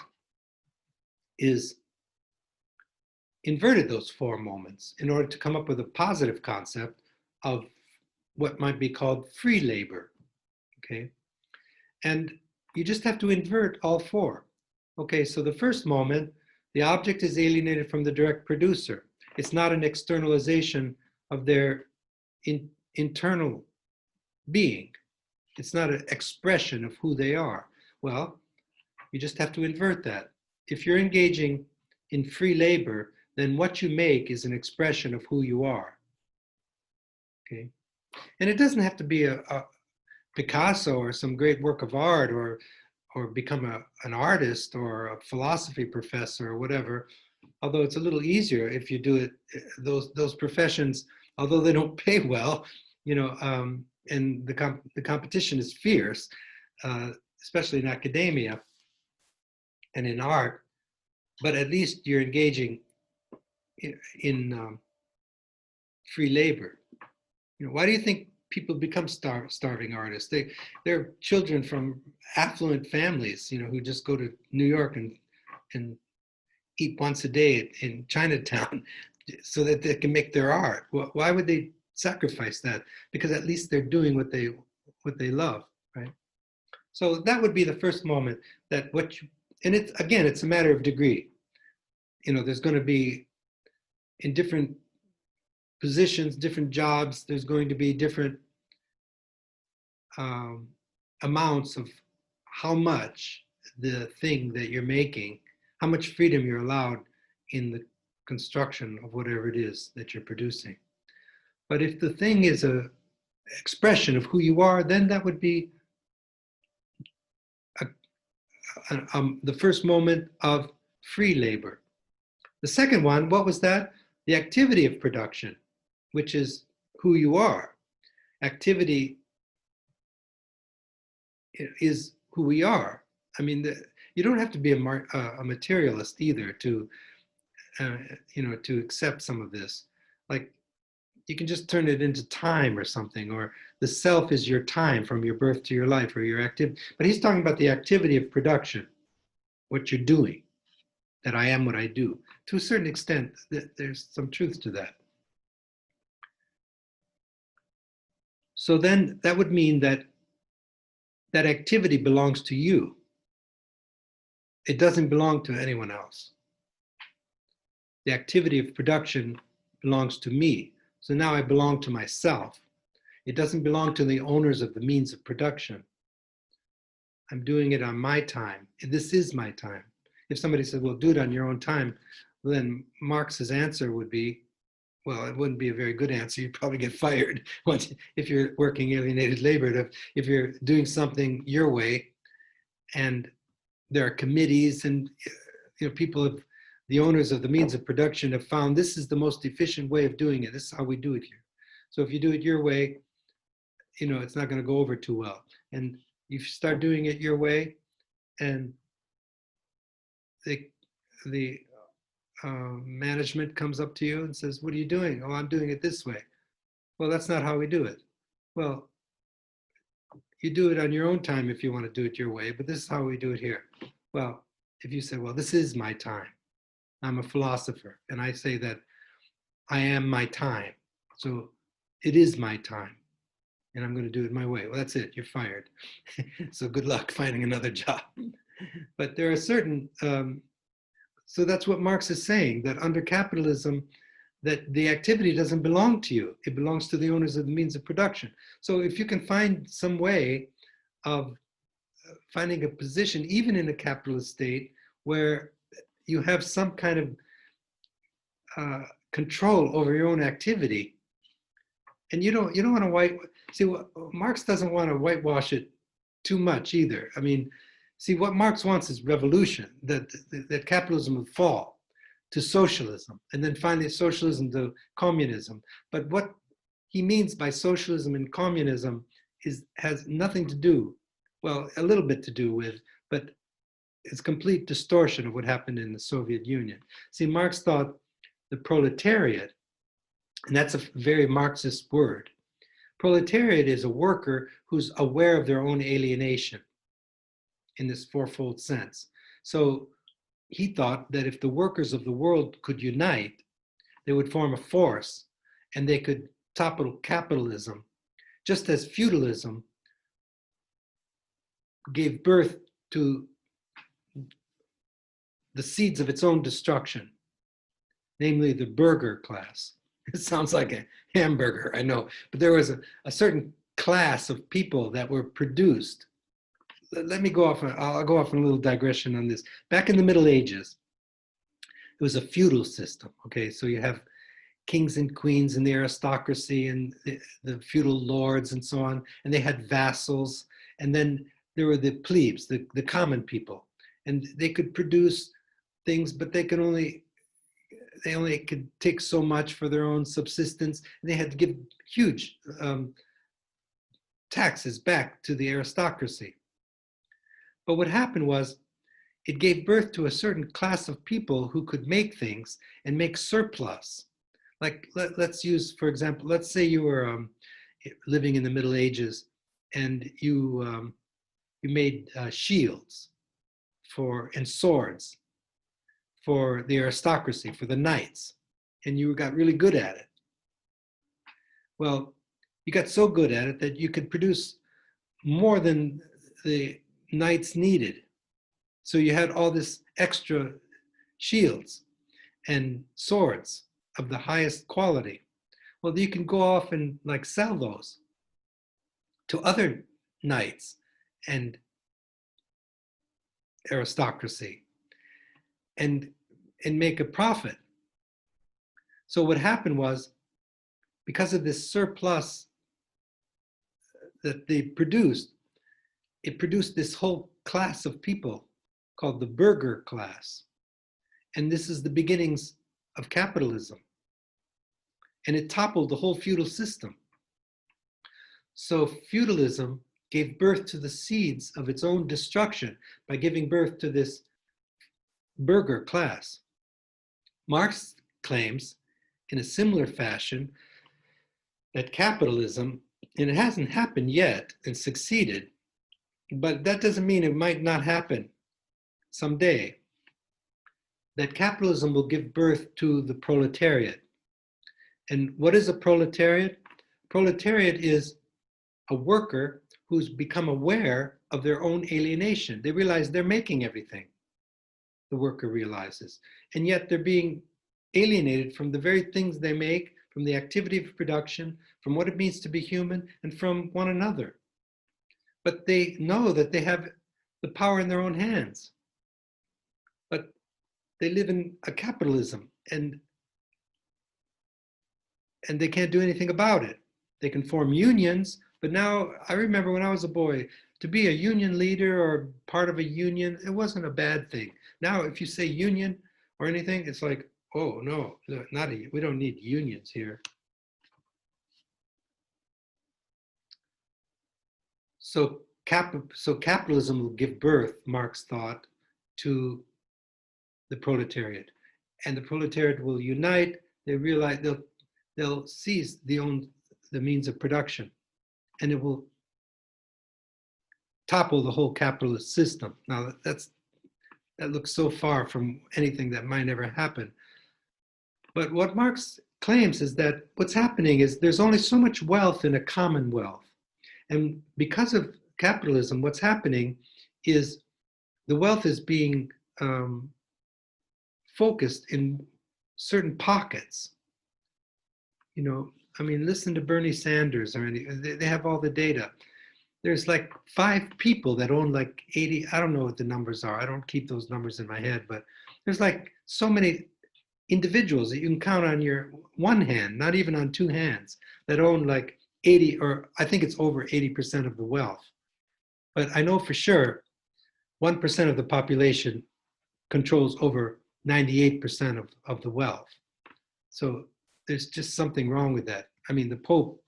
is inverted those four moments in order to come up with a positive concept of what might be called free labor, okay? And you just have to invert all four. Okay, so the first moment, the object is alienated from the direct producer. It's not an externalization of their internal being. It's not an expression of who they are. Well, you just have to invert that. If you're engaging in free labor, then what you make is an expression of who you are. Okay, and it doesn't have to be a Picasso or some great work of art, or become an artist or a philosophy professor or whatever. Although it's a little easier if you do it, those professions, although they don't pay well, you know, and the competition is fierce, especially in academia and in art. But at least you're engaging in free labor. You know, why do you think people become starving artists? They're children from affluent families, you know, who just go to New York and eat once a day in Chinatown so that they can make their art. Why would they sacrifice that? Because at least they're doing what they love, right? So that would be the first moment that and it's a matter of degree. You know, there's going to be, in different positions, different jobs, there's going to be different amounts of how much the thing that you're making, how much freedom you're allowed in the construction of whatever it is that you're producing. But if the thing is an expression of who you are, then that would be the first moment of free labor. The second one, what was that? The activity of production, which is who you are. Activity is who we are. I mean, you don't have to be a materialist either to, you know, to accept some of this. Like, you can just turn it into time or something, or the self is your time from your birth to your life, or your activity. But he's talking about the activity of production, what you're doing, that I am what I do. To a certain extent, there's some truth to that. So then that would mean that that activity belongs to you. It doesn't belong to anyone else. The activity of production belongs to me. So now I belong to myself. It doesn't belong to the owners of the means of production. I'm doing it on my time. This is my time. If somebody said, well, do it on your own time, then Marx's answer would be, well, it wouldn't be a very good answer. You'd probably get fired if you're working alienated labor. If you're doing something your way, and there are committees, and you know, the owners of the means of production have found this is the most efficient way of doing it. This is how we do it here. So if you do it your way, you know, it's not going to go over too well. And you start doing it your way, and the management comes up to you and says, what are you doing? Oh, I'm doing it this way. Well, that's not how we do it. Well, you do it on your own time if you want to do it your way, but this is how we do it here. Well, if you say, well, this is my time. I'm a philosopher, and I say that I am my time. So it is my time, and I'm going to do it my way. Well, that's it. You're fired. So good luck finding another job. But there are certain, so that's what Marx is saying, that under capitalism, that the activity doesn't belong to you. It belongs to the owners of the means of production. So if you can find some way of finding a position, even in a capitalist state, where you have some kind of control over your own activity, and you don't want to see, Marx doesn't want to whitewash it too much either. I mean, see, what Marx wants is revolution, that capitalism would fall to socialism, and then finally socialism to communism. But what he means by socialism and communism has nothing to do, well, a little bit to do with, but it's complete distortion of what happened in the Soviet Union. See, Marx thought the proletariat, and that's a very Marxist word, proletariat is a worker who's aware of their own alienation. in this fourfold sense. So he thought that if the workers of the world could unite, they would form a force and they could topple capitalism, just as feudalism gave birth to the seeds of its own destruction, namely the burger class. It sounds like a hamburger, I know, but there was a certain class of people that were produced. Let me go off, I'll go off on a little digression on this. Back in the Middle Ages, it was a feudal system, okay? So you have kings and queens and the aristocracy and the feudal lords and so on, and they had vassals, and then there were the plebes, the common people, and they could produce things, but they only could take so much for their own subsistence, and they had to give huge taxes back to the aristocracy. But what happened was it gave birth to a certain class of people who could make things and make surplus. Like let's use, for example, let's say you were living in the Middle Ages and you made shields and swords for the aristocracy, for the knights, and you got really good at it. Well, you got so good at it that you could produce more than the knights needed. So you had all this extra shields and swords of the highest quality. Well, you can go off and like sell those to other knights and aristocracy and make a profit. So what happened was, because of this surplus that they produced, it produced this whole class of people called the burger class. And this is the beginnings of capitalism. And it toppled the whole feudal system. So feudalism gave birth to the seeds of its own destruction by giving birth to this burger class. Marx claims in a similar fashion that capitalism, and it hasn't happened yet and succeeded, but that doesn't mean it might not happen someday, that capitalism will give birth to the proletariat. And what is a proletariat? Proletariat is a worker who's become aware of their own alienation. They realize they're making everything, the worker realizes, and yet they're being alienated from the very things they make, from the activity of production, from what it means to be human, and from one another. But they know that they have the power in their own hands. But they live in a capitalism, and they can't do anything about it. They can form unions, but now, I remember when I was a boy, to be a union leader or part of a union, it wasn't a bad thing. Now, if you say union or anything, it's like, oh no, we don't need unions here. So capitalism will give birth, Marx thought, to the proletariat, and the proletariat will unite. They realize they'll seize the means of production, and it will topple the whole capitalist system. Now that looks so far from anything that might ever happen. But what Marx claims is that what's happening is there's only so much wealth in a commonwealth. And because of capitalism, what's happening is the wealth is being focused in certain pockets. You know, I mean, listen to Bernie Sanders or they have all the data. There's like 5 people that own like 80, I don't know what the numbers are. I don't keep those numbers in my head, but there's like so many individuals that you can count on your one hand, not even on 2 hands, that own like 80, or I think it's over 80% of the wealth. But I know for sure 1% of the population controls over 98% of the wealth. So there's just something wrong with that. I mean, the Pope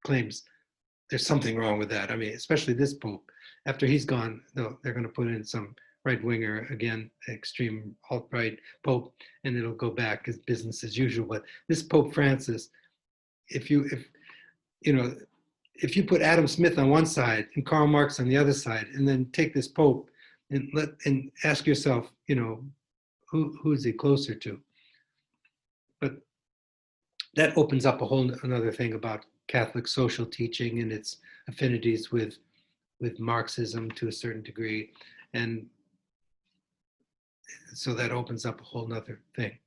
claims there's something wrong with that. I mean, especially this Pope. After he's gone, they're going to put in some right-winger, again, extreme alt-right Pope, and it'll go back as business as usual. But this Pope Francis, if you know, if you put Adam Smith on one side and Karl Marx on the other side, and then take this Pope and ask yourself, who's he closer to? But that opens up a whole another thing about Catholic social teaching and its affinities with Marxism to a certain degree. And so that opens up a whole nother thing.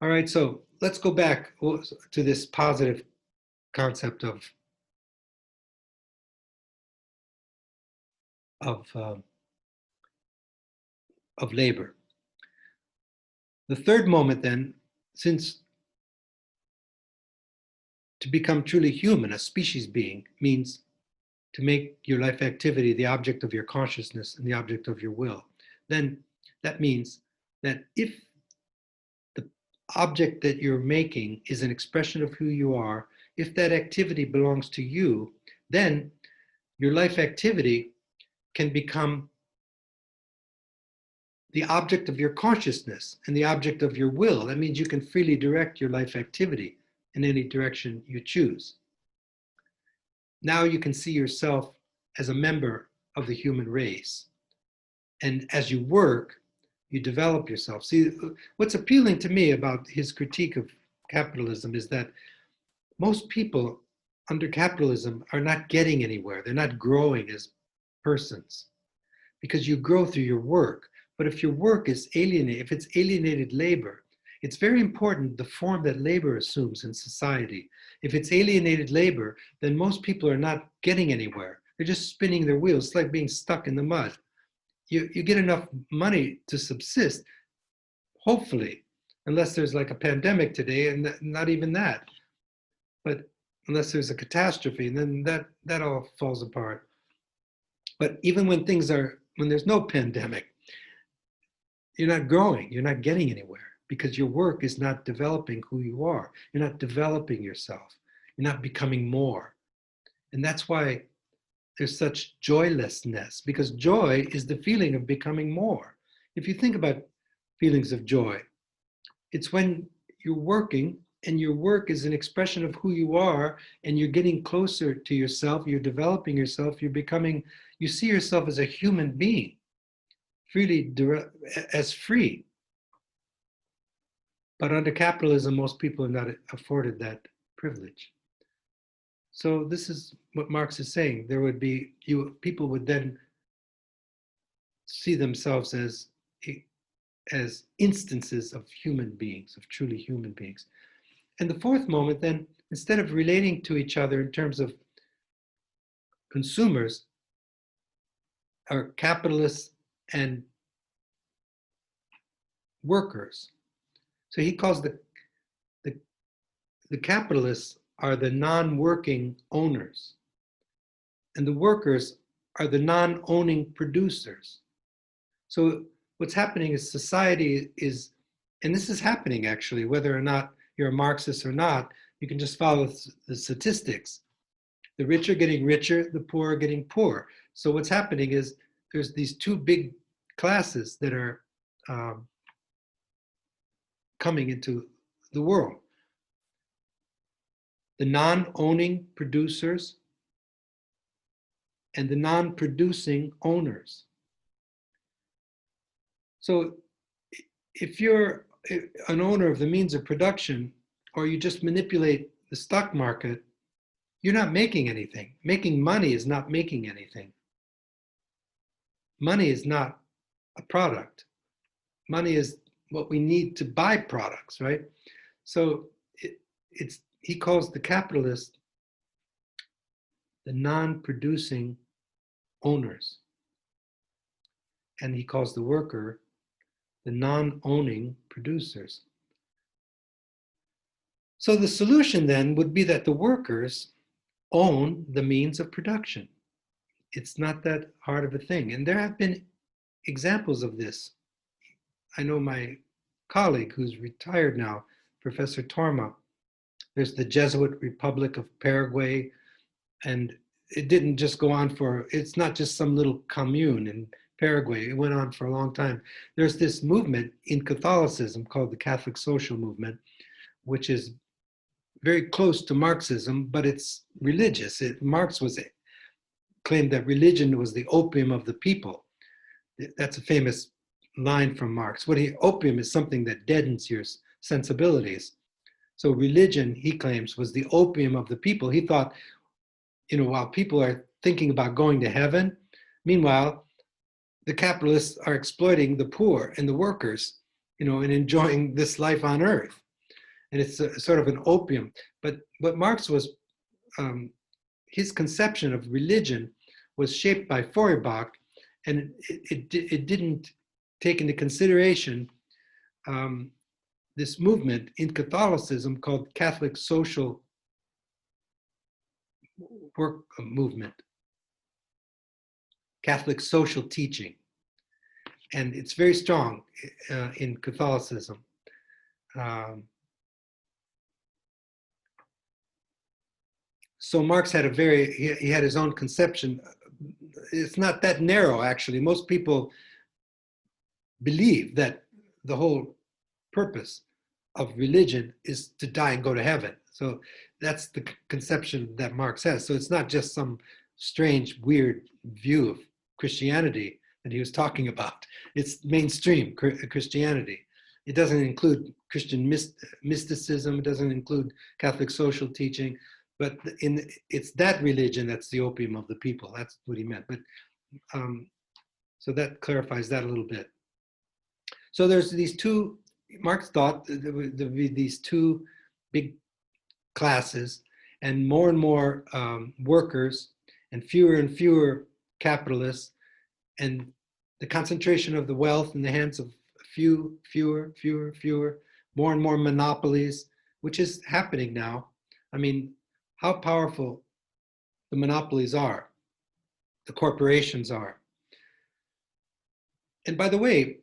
All right, so let's go back to this positive concept of labor. The third moment then, since to become truly human, a species being, means to make your life activity the object of your consciousness and the object of your will, then that means that if the object that you're making is an expression of who you are, if that activity belongs to you, then your life activity can become the object of your consciousness and the object of your will. That means you can freely direct your life activity in any direction you choose. Now you can see yourself as a member of the human race. And as you work, you develop yourself. See, what's appealing to me about his critique of capitalism is that most people under capitalism are not getting anywhere. They're not growing as persons because you grow through your work. But if your work is alienated, if it's alienated labor, it's very important the form that labor assumes in society. If it's alienated labor, then most people are not getting anywhere. They're just spinning their wheels. It's like being stuck in the mud. You get enough money to subsist, hopefully, unless there's like a pandemic today, and not even that. But unless there's a catastrophe, and then that all falls apart. But even when there's no pandemic, you're not growing, you're not getting anywhere because your work is not developing who you are. You're not developing yourself. You're not becoming more. And that's why there's such joylessness, because joy is the feeling of becoming more. If you think about feelings of joy, it's when you're working and your work is an expression of who you are and you're getting closer to yourself, you're developing yourself, you see yourself as a human being, freely as free. But under capitalism, most people are not afforded that privilege. So this is what Marx is saying. People would then see themselves as instances of human beings, of truly human beings. And the fourth moment then, instead of relating to each other in terms of consumers, are capitalists and workers. So he calls the capitalists are the non-working owners, and the workers are the non-owning producers. So what's happening is society is, and this is happening actually, whether or not you're a Marxist or not, you can just follow the statistics. The rich are getting richer, the poor are getting poor. So what's happening is there's these two big classes that are coming into the world. The non-owning producers and the non-producing owners. So if you're an owner of the means of production, or you just manipulate the stock market, you're not making anything. Making money is not making anything. Money is not a product. Money is what we need to buy products, right? So he calls the capitalist the non-producing owners. And he calls the worker the non-owning producers. So the solution then would be that the workers own the means of production. It's not that hard of a thing. And there have been examples of this. I know my colleague who's retired now, Professor Torma, there's the Jesuit Republic of Paraguay, and it didn't just go on it's not just some little commune in Paraguay, it went on for a long time. There's this movement in Catholicism called the Catholic Social Movement, which is very close to Marxism, but it's religious. Marx claimed that religion was the opium of the people. That's a famous line from Marx. Opium is something that deadens your sensibilities. So religion, he claims, was the opium of the people. He thought, while people are thinking about going to heaven, meanwhile, the capitalists are exploiting the poor and the workers, and enjoying this life on earth. And it's sort of an opium. But Marx was, his conception of religion was shaped by Feuerbach, and it didn't take into consideration this movement in Catholicism called Catholic social work movement, Catholic social teaching. And it's very strong in Catholicism. So Marx had he had his own conception. It's not that narrow, actually. Most people believe that the whole purpose of religion is to die and go to heaven. So that's the conception that Marx has. So it's not just some strange, weird view of Christianity that he was talking about. It's mainstream Christianity. It doesn't include Christian mysticism. It doesn't include Catholic social teaching. But it's that religion that's the opium of the people. That's what he meant. But so that clarifies that a little bit. So there's these two. Marx thought there would be these two big classes, and more workers, and fewer capitalists, and the concentration of the wealth in the hands of fewer, more and more monopolies, which is happening now. I mean, how powerful the monopolies are, the corporations are. And by the way,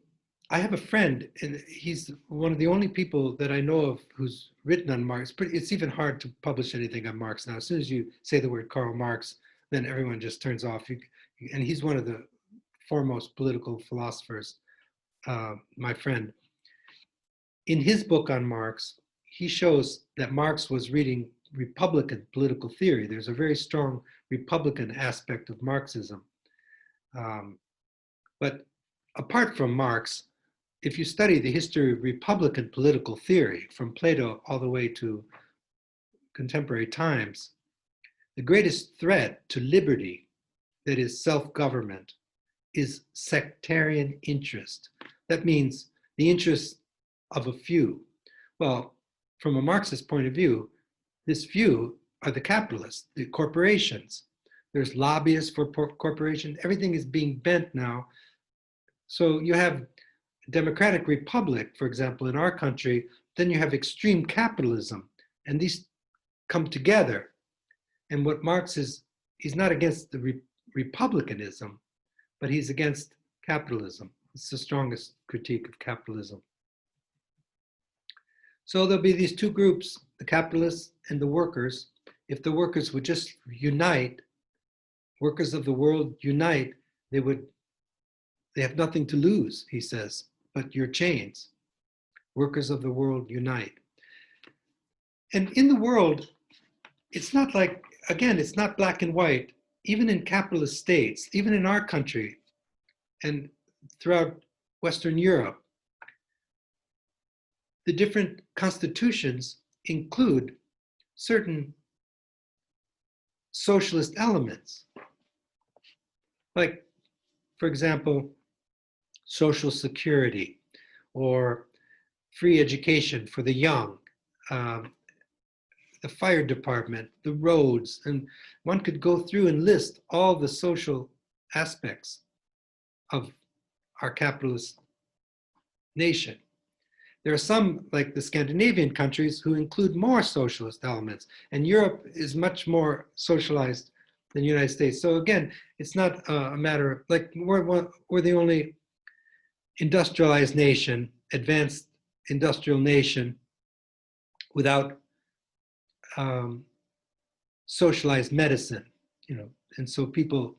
I have a friend, and he's one of the only people that I know of who's written on Marx. It's even hard to publish anything on Marx now. As soon as you say the word Karl Marx, then everyone just turns off. And he's one of the foremost political philosophers, my friend. In his book on Marx, he shows that Marx was reading Republican political theory. There's a very strong Republican aspect of Marxism. But apart from Marx, if you study the history of Republican political theory, from Plato all the way to contemporary times, the greatest threat to liberty, that is self-government, is sectarian interest. That means the interests of a few. Well, from a Marxist point of view, this few are the capitalists, the corporations. There's lobbyists for corporations. Everything is being bent now. So you have democratic republic, for example, in our country, then you have extreme capitalism, and these come together. And what Marx is, he's not against the republicanism, but he's against capitalism. It's the strongest critique of capitalism. So there'll be these two groups, the capitalists and the workers. If the workers would just unite, workers of the world unite, they have nothing to lose, he says, but your chains. Workers of the world unite. And in the world, it's not like, again, it's not black and white. Even in capitalist states, even in our country and throughout Western Europe, the different constitutions include certain socialist elements. Like, for example, social security or free education for the young, the fire department, the roads, and one could go through and list all the social aspects of our capitalist nation. There are some, like the Scandinavian countries, who include more socialist elements, and Europe is much more socialized than the United States. So again, it's not a matter of, like, we're the only industrialized nation, advanced industrial nation, without socialized medicine, and so people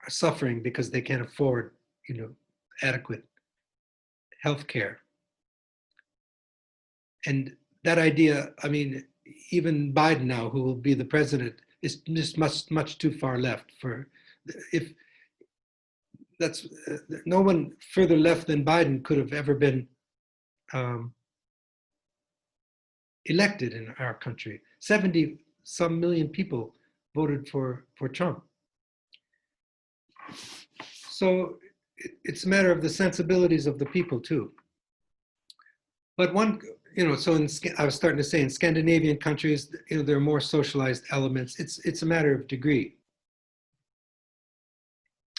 are suffering because they can't afford, adequate health care. And that idea, I mean, even Biden now, who will be the president, is just much too far left for, if that's, no one further left than Biden could have ever been um, elected in our country. 70 some million people voted for Trump. So it's a matter of the sensibilities of the people too. But one, so I was starting to say, in Scandinavian countries, there are more socialized elements. It's a matter of degree.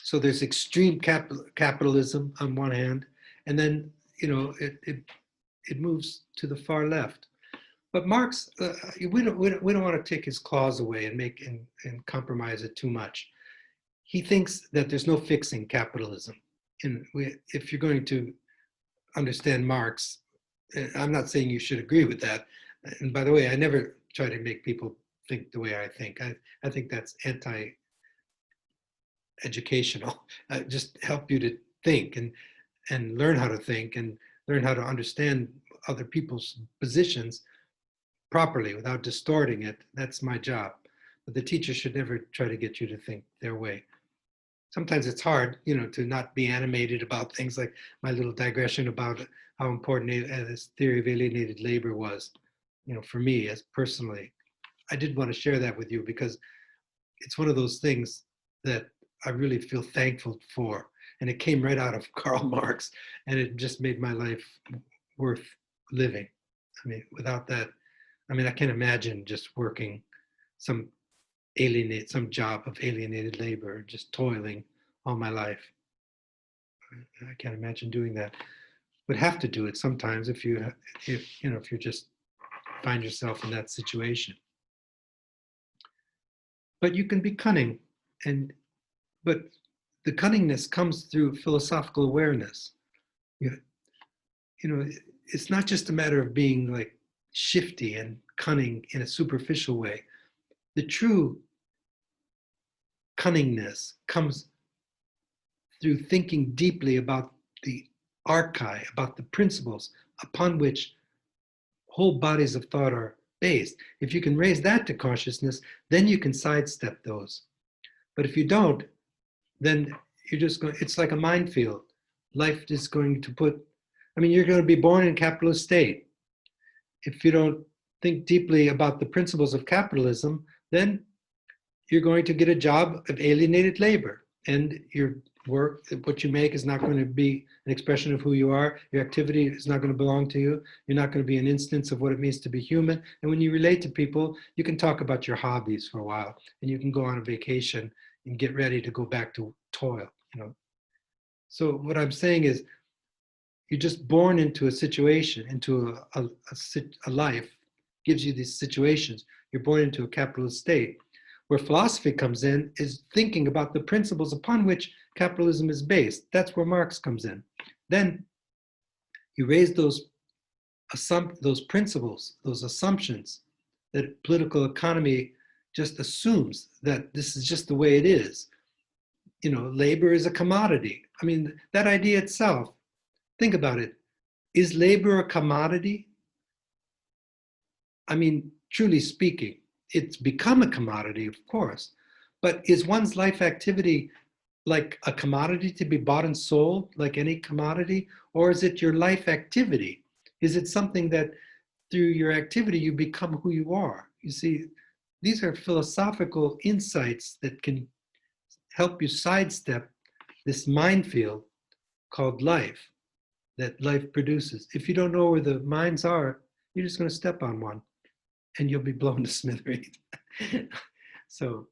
So there's extreme capitalism on one hand, and then it moves to the far left. But Marx, we don't want to take his claws away and compromise it too much. He thinks that there's no fixing capitalism. And if you're going to understand Marx, I'm not saying you should agree with that. And by the way, I never try to make people think the way I think. I think that's anti-educational. Just help you to think and learn how to think and learn how to understand other people's positions properly without distorting it. That's my job. But the teacher should never try to get you to think their way. Sometimes it's hard, to not be animated about things, like my little digression about how important this theory of alienated labor was, for me as personally. I did want to share that with you because it's one of those things that I really feel thankful for. And it came right out of Karl Marx, and it just made my life worth living. I mean, without that, I can't imagine just working some job of alienated labor, just toiling all my life. I can't imagine doing that. Would have to do it sometimes if you just find yourself in that situation. But you can be cunning, but the cunningness comes through philosophical awareness. It's not just a matter of being like shifty and cunning in a superficial way. The true cunningness comes through thinking deeply about the archai, about the principles upon which whole bodies of thought are based. If you can raise that to consciousness, then you can sidestep those. But if you don't, then you're just going, it's like a minefield. Life is going to you're going to be born in a capitalist state. If you don't think deeply about the principles of capitalism, then you're going to get a job of alienated labor, and your work, what you make, is not going to be an expression of who you are. Your activity is not going to belong to you. You're not going to be an instance of what it means to be human. And when you relate to people, you can talk about your hobbies for a while, and you can go on a vacation and get ready to go back to toil. So what I'm saying is, you're just born into a situation, into a life, gives you these situations. You're born into a capitalist state. Where philosophy comes in is thinking about the principles upon which capitalism is based. That's where Marx comes in. Then you raise those principles, those assumptions that political economy just assumes that this is just the way it is. Labor is a commodity. That idea itself, think about it. Is labor a commodity? Truly speaking, it's become a commodity, of course, but is one's life activity like a commodity to be bought and sold like any commodity? Or is it your life activity? Is it something that through your activity you become who you are? You see, these are philosophical insights that can help you sidestep this minefield called life, that life produces. If you don't know where the mines are, you're just going to step on one and you'll be blown to smithereens. So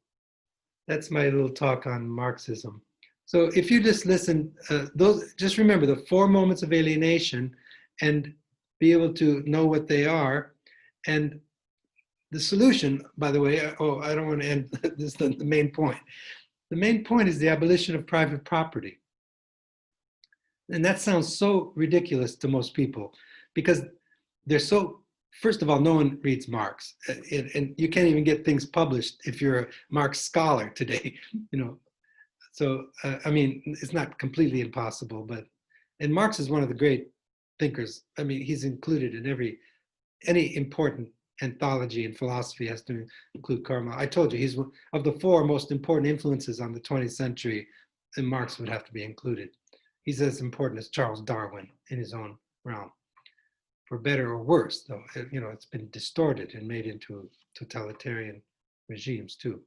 that's my little talk on Marxism. So if you just listen, just remember the 4 moments of alienation and be able to know what they are. And the solution, by the way, I don't want to end this, the main point. The main point is the abolition of private property. And that sounds so ridiculous to most people because they're so, first of all, no one reads Marx, and you can't even get things published if you're a Marx scholar today, So, it's not completely impossible, and Marx is one of the great thinkers. He's included in any important anthology in philosophy has to include Karl Marx. I told you, he's one of the four most important influences on the 20th century, and Marx would have to be included. He's as important as Charles Darwin in his own realm, for better or worse, though. It's been distorted and made into totalitarian regimes too.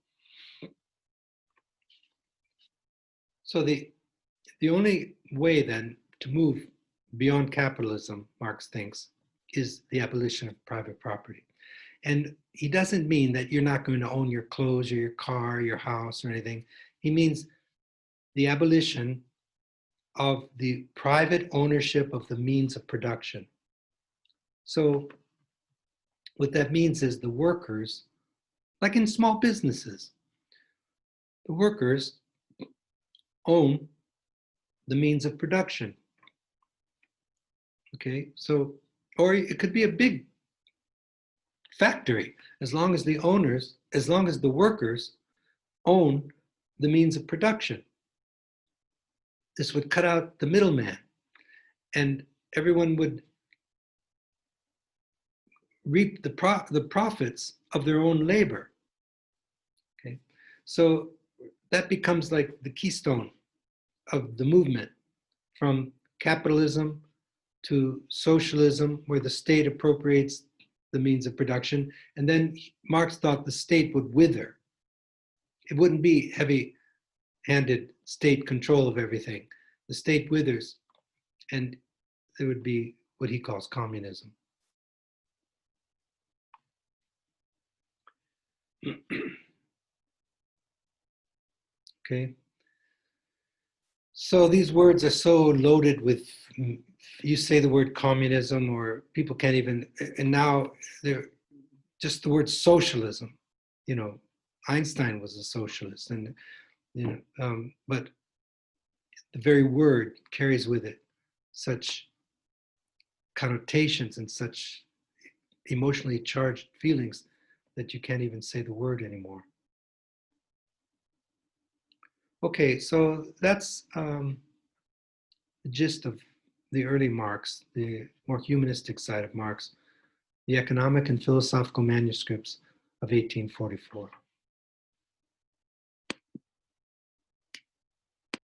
So the only way then to move beyond capitalism, Marx thinks, is the abolition of private property. And he doesn't mean that you're not going to own your clothes or your car, or your house or anything. He means the abolition of the private ownership of the means of production. So what that means is the workers, like in small businesses, the workers own the means of production. Okay, so, or it could be a big factory, as long as the workers own the means of production. This would cut out the middleman, and everyone would reap the profits of their own labor. Okay, so that becomes like the keystone of the movement, from capitalism to socialism, where the state appropriates the means of production. And then Marx thought the state would wither. It wouldn't be heavy-handed state control of everything. The state withers, and there would be what he calls communism. Okay. So these words are so loaded with, you say the word communism, or people can't even, and now they're just the word socialism. Einstein was a socialist, and but the very word carries with it such connotations and such emotionally charged feelings that you can't even say the word anymore. Okay, so that's the gist of the early Marx, the more humanistic side of Marx, the economic and philosophical manuscripts of 1844.